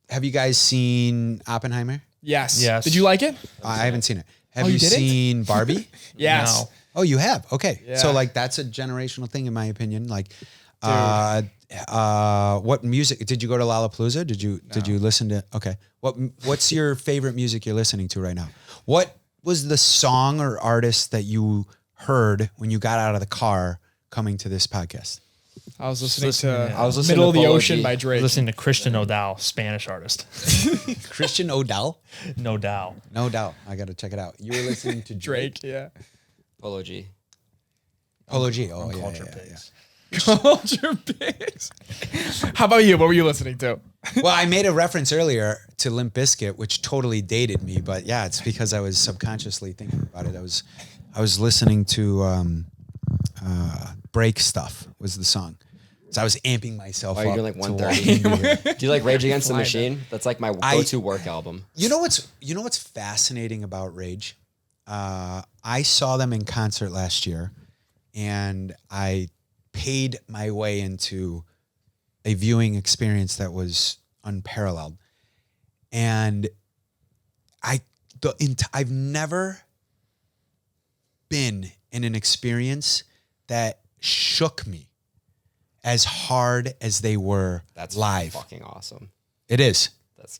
Have you guys seen Oppenheimer? yes. Yes. Did you like it? I haven't seen it. Have Oh, you you didn't? seen Barbie? Yes. No. Oh, you have. Okay, Yeah. so like that's a generational thing in my opinion. Like, what music did you go to Lollapalooza? Did you listen to? Okay, what's your favorite music you're listening to right now? What was the song or artist that you heard when you got out of the car coming to this podcast? I was listening listening to to- I was listening Middle to of the Polo Ocean G. by Drake. Listening to Christian O'Dowd, Spanish artist. Christian O'Dell? No doubt. No doubt. I got to check it out. You were listening to Drake. Drake, yeah. Polo G. Polo G. Oh, yeah, Culture yeah, yeah. pigs. Culture pigs. How about you? What were you listening to? Well, I made a reference earlier to Limp Bizkit, which totally dated me, but yeah, it's because I was subconsciously thinking about it. I was listening to Break Stuff was the song. So I was amping myself Oh, up. you're doing like to 130. walk in here. Do you like Rage Against the Fly Machine? That's like my go-to work album. You know what's fascinating about Rage? I saw them in concert last year, and I paid my way into a viewing experience that was unparalleled. And I've never been in an experience that shook me as hard as they were That's live. fucking awesome. It is. That's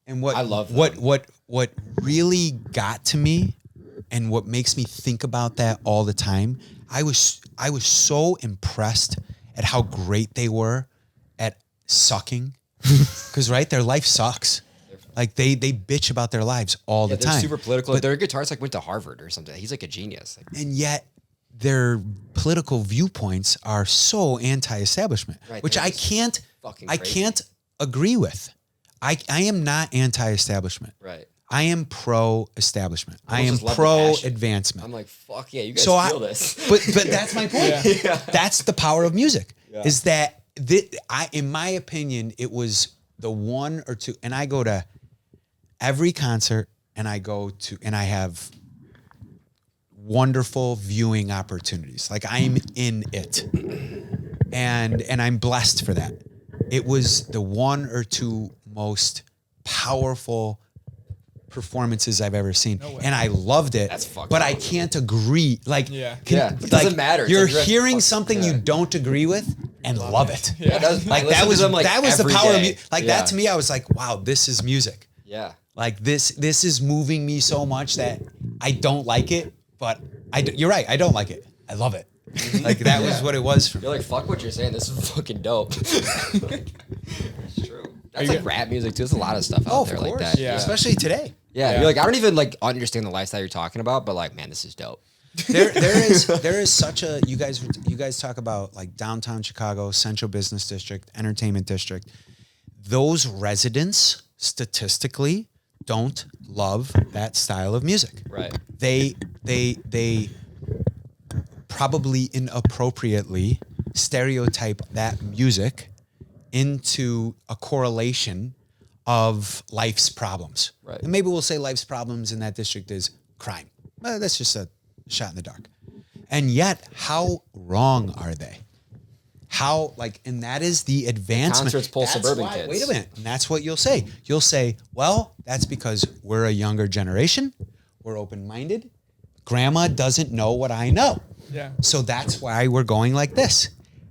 And what I love what really got to me and what makes me think about that all the time, I was so impressed at how great they were at sucking. Cuz right, their life sucks. Like they bitch about their lives all the they're time. super political. But- Their guitarist like went to Harvard or something. He's like a genius. Like, and yet their political viewpoints are so anti-establishment, Right, which they're I just can't fucking I crazy. can't agree with. I am not anti-establishment. right. I am pro-establishment. I am just love the passion. pro-advancement. I'm like, fuck yeah, you guys So feel this. but that's my point. That's the power of music. Yeah. Is that in my opinion, it was the one or two, and I go to every concert, and I have wonderful viewing opportunities. Like I'm in it, and I'm blessed for that. It was the one or two most powerful performances I've ever seen, and I loved it. That's fucking but I awesome. can't agree. Like, Yeah. Yeah, it doesn't matter. It's You're like you're at hearing fuck- something yeah. you don't agree with and love it. Yeah, that's, Like I listen that to was them, like, that was the every power of day. music. Like Yeah. that to me, I was like, wow, this is music. Yeah. Like this is moving me so much that I don't like it, but you're right, I don't like it. I love it. Like that was what it was for me. You're like, fuck what you're saying. This is fucking dope. It's true. That's like rap music too. There's a lot of stuff out there like that. Yeah. Especially today. Yeah, you're like, I don't even like understand the lifestyle you're talking about, but like, man, this is dope. there is such a you guys talk about like downtown Chicago, Central Business District, Entertainment District. Those residents statistically don't love that style of music. Right. They probably inappropriately stereotype that music into a correlation of life's problems. Right. And maybe we'll say life's problems in that district is crime. Well, that's just a shot in the dark. And yet, how wrong are they? How, like, and that is the advancement. Concerts pull That's suburban why- kids. Wait a minute. And that's what you'll say. You'll say, well, that's because we're a younger generation. We're open-minded. Grandma doesn't know what I know. Yeah. So that's why we're going like this.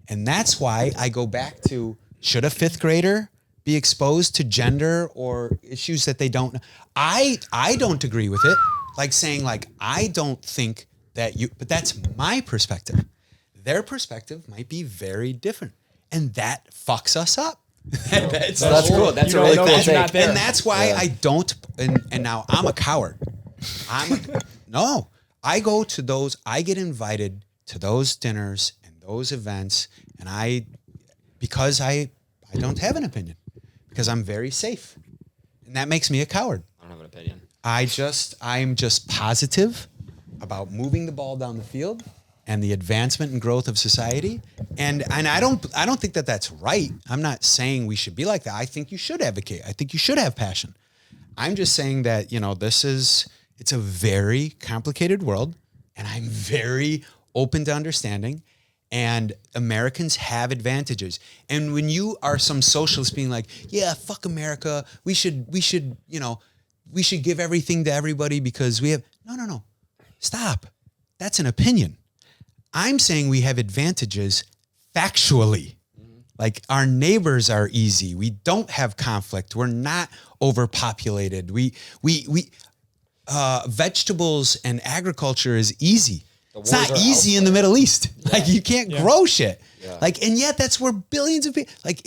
And that's why I go back to, should a fifth grader be exposed to gender or issues that they don't know? I don't agree with it. Like saying like, I don't think that you, but that's my perspective. Their perspective might be very different. And that fucks us up. That's cool. That's You a don't really know cool that you're take. not there. and that's why I don't, and now I'm a coward. No, I go to those, I get invited to those dinners and those events, and because I I don't have an opinion because I'm very safe. And that makes me a coward. I don't have an opinion. I'm just positive about moving the ball down the field and the advancement and growth of society. And I don't think that that's right. I'm not saying we should be like that. I think you should advocate. I think you should have passion. I'm just saying that, it's a very complicated world, and I'm very open to understanding, and Americans have advantages. And when you are some socialist being like, yeah, fuck America, we should give everything to everybody because we have, no, stop. That's an opinion. I'm saying we have advantages factually. Like our neighbors are easy. We don't have conflict. We're not overpopulated. Vegetables and agriculture is easy. It's not easy in the Middle East. Yeah. Like you can't grow shit. Yeah. Like, and yet that's where billions of people, like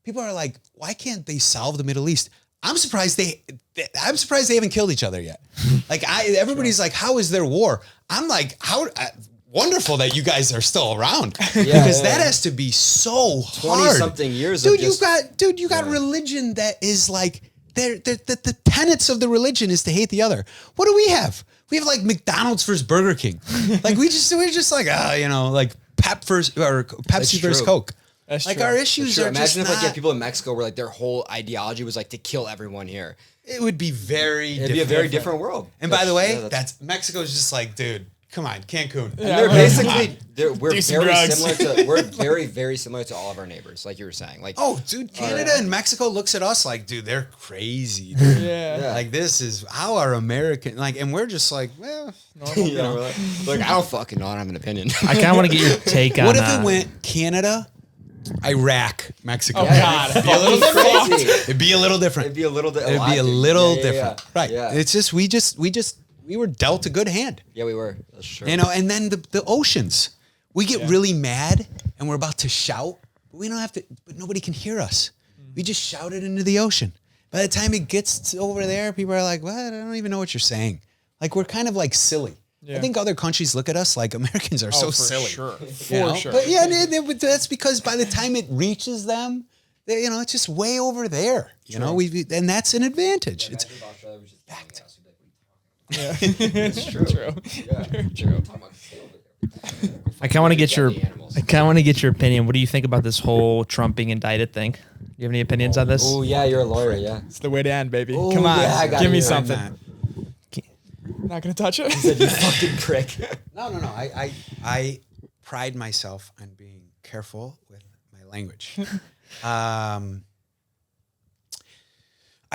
people are like, why can't they solve the Middle East? I'm surprised they haven't killed each other yet. Like everybody's like, how is there war? I'm like, wonderful that you guys are still around because that has to be so hard. 20-something years. Dude, you got religion that is like, the tenets of the religion is to hate the other. What do we have? We have like McDonald's versus Burger King. Like we're just like, like Pepsi versus Coke. That's like true. Our issues are Imagine just if people in Mexico were like their whole ideology was like to kill everyone here. It would be It'd be a very different world. And by the way, Mexico's just like, dude, come on, Cancun. And they're basically we're very, very similar to all of our neighbors, like you were saying. Like, oh, dude, Canada and Mexico looks at us like, dude, they're crazy. Dude. Yeah. Like this is how our American and we're just like, well, normal, like I don't fucking know. I don't have an opinion. I kind of want to get your take on. What if it went Canada, Iraq, Mexico? Oh God, it'd be a little different. It'd be a little different. It'd be a little different. Right. Yeah. It's just we were dealt a good hand. Yeah, we were. That's true. And then the oceans. We get really mad and we're about to shout, but we don't have to, but nobody can hear us. We just shout it into the ocean. By the time it gets over there, people are like, what? I don't even know what you're saying. Like, we're kind of like silly. Yeah. I think other countries look at us like Americans are so silly. Sure. Sure. But yeah, that's because by the time it reaches them, it's just way over there. And that's an advantage. It's fact. Yeah, it's true. True. I kind of want to get your opinion. What do you think about this whole Trump being indicted thing? Do you have any opinions on this? Oh yeah, you're a lawyer. Yeah, it's the way to end, baby. Ooh, come on, give me something. Not gonna touch it. He said, you fucking prick. No. I pride myself on being careful with my language. I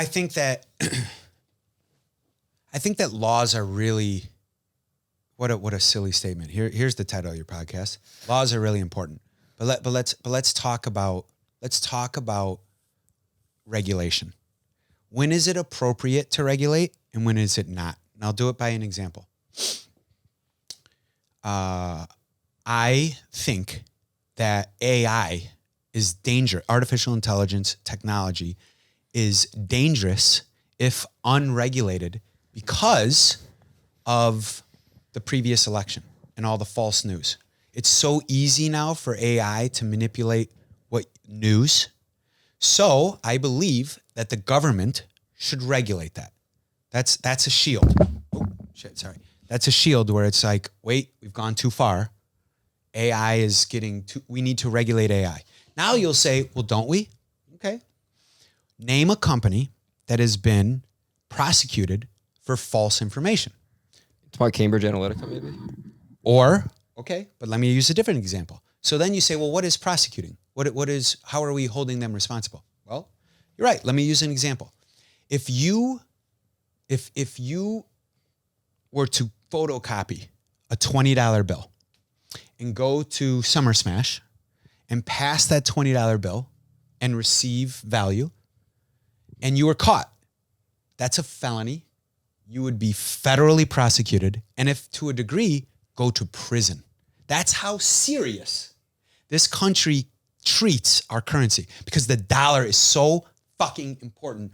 think that laws are really what a silly statement. Here's the title of your podcast. Laws are really important. But let's talk about regulation. When is it appropriate to regulate and when is it not? And I'll do it by an example. I think that AI is dangerous. Artificial intelligence technology is dangerous if unregulated because of the previous election and all the false news. It's so easy now for AI to manipulate news. So I believe that the government should regulate that. That's a shield. Oh, shit, sorry. That's a shield where it's like, wait, we've gone too far. AI is we need to regulate AI. Now you'll say, well, don't we? Okay. Name a company that has been prosecuted for false information. It's about Cambridge Analytica, maybe? But let me use a different example. So then you say, well, what is prosecuting? How are we holding them responsible? Well, you're right. Let me use an example. If you were to photocopy a $20 bill and go to Summer Smash and pass that $20 bill and receive value, and you were caught, that's a felony. You would be federally prosecuted, and if to a degree, go to prison. That's how serious this country treats our currency because the dollar is so fucking important.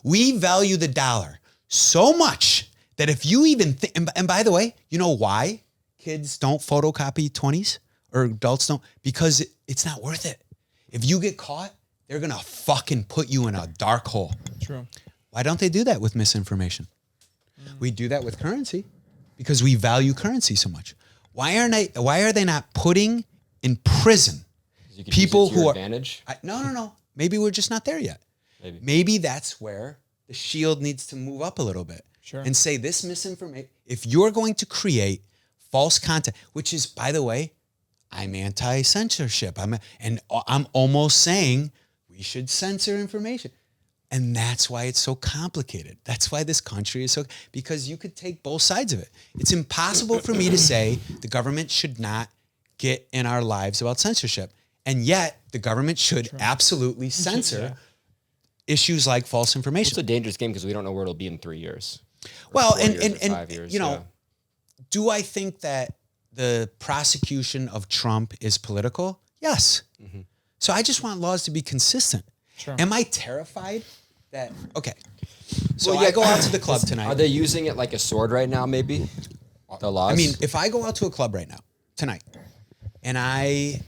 We value the dollar so much that if you even think, and by the way, you know why kids don't photocopy 20s or adults don't? Because it's not worth it. If you get caught, they're going to fucking put you in a dark hole. True. Why don't they do that with misinformation? We do that with currency because we value currency so much. Why are they not putting in prison You could people use it to who your are advantage. no. Maybe we're just not there yet. Maybe that's where the shield needs to move up a little bit and say this misinformation. If you're going to create false content, which is, by the way, I'm anti-censorship. I'm almost saying we should censor information. And that's why it's so complicated. That's why this country is so, because you could take both sides of it. It's impossible for me to say the government should not get in our lives about censorship. And yet the government should absolutely censor issues like false information. It's a dangerous game because we don't know where it'll be in 3 years. Well, 4 years or 5 years, you know, do I think that the prosecution of Trump is political? Yes. So I just want laws to be consistent. Am I terrified that, okay. So I go out to the club tonight. Are they using it like a sword right now, maybe? The laws? I mean, if I go out to a club right now, tonight, and I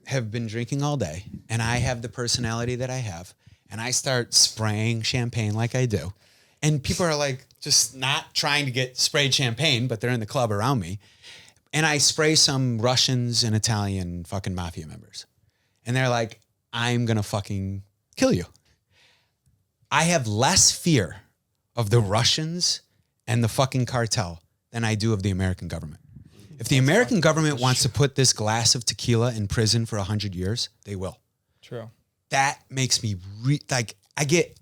have been drinking all day, and I have the personality that I have, and I start spraying champagne like I do, and people are like just not trying to get sprayed champagne, but they're in the club around me, and I spray some Russians and Italian fucking mafia members, and they're like, I'm gonna fucking kill you. I have less fear of the Russians and the fucking cartel than I do of the American government. If the American government wants to put this glass of tequila in prison for 100 years, they will. True. That makes me like I get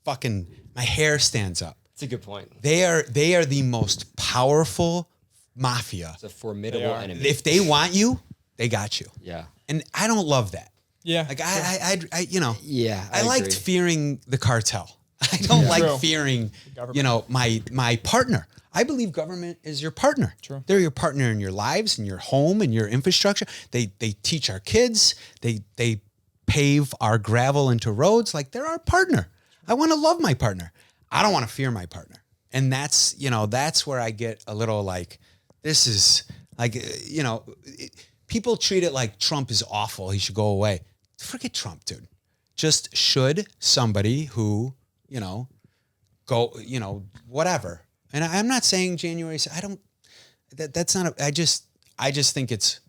fucking, my hair stands up. It's a good point. They are the most powerful mafia. It's a formidable enemy. If they want you, they got you. Yeah. And I don't love that. Yeah. Like I you know. Yeah. I liked fearing the cartel. I don't like fearing, you know, my partner. I believe government is your partner. True. They're your partner in your lives, in your home, in your infrastructure. They teach our kids. They pave our gravel into roads. Like, they're our partner. I want to love my partner. I don't want to fear my partner. And that's, you know, that's where I get a little like, this is like, you know, people treat it like Trump is awful. He should go away. Forget Trump, dude. Just should somebody who, you know, go, you know, whatever. And I'm not saying January. I don't. That's not. I just think it's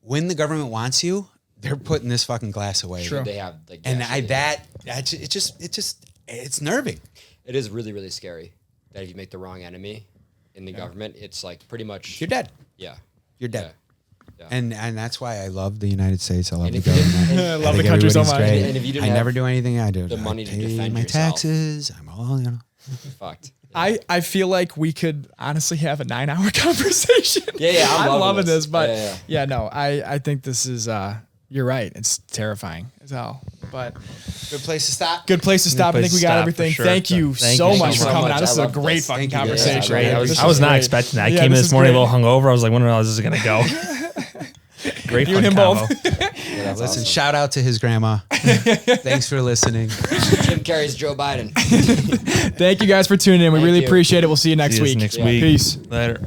when the government wants you, they're putting this fucking glass away. True. They have like, And it's nerving. It is really, really scary that if you make the wrong enemy in the government, it's like pretty much You're dead. Yeah. You're dead. Yeah. And that's why I love the United States. I love And the if you government. didn't- I I love think the country so everybody's much. great. And if you didn't I never have do anything I do. the money I to pay defend my yourself. taxes. I'm all, you know. Fucked. I feel like we could honestly have a 9-hour conversation. Yeah, I'm loving this, but Yeah. no, I think this is you're right. It's terrifying as hell. But Good place to stop. good place to stop. I place think we to got stop, everything. for sure. Thank you Thank so you much so for coming much. on. This I is a love great this. fucking Thank you, guys. conversation. Yeah, I This was is not great. expecting that. I Yeah, came in this this is morning a great. little hungover. I was like, wondering how this is going to go. Great You fun and him combo. both. Yeah, that's Listen, awesome. shout out to his grandma. Thanks for listening. Jim Carrey's Joe Biden. Thank you guys for tuning in. We Thank really you. appreciate it. We'll see you next See you week. next Yeah. week. Peace. Later.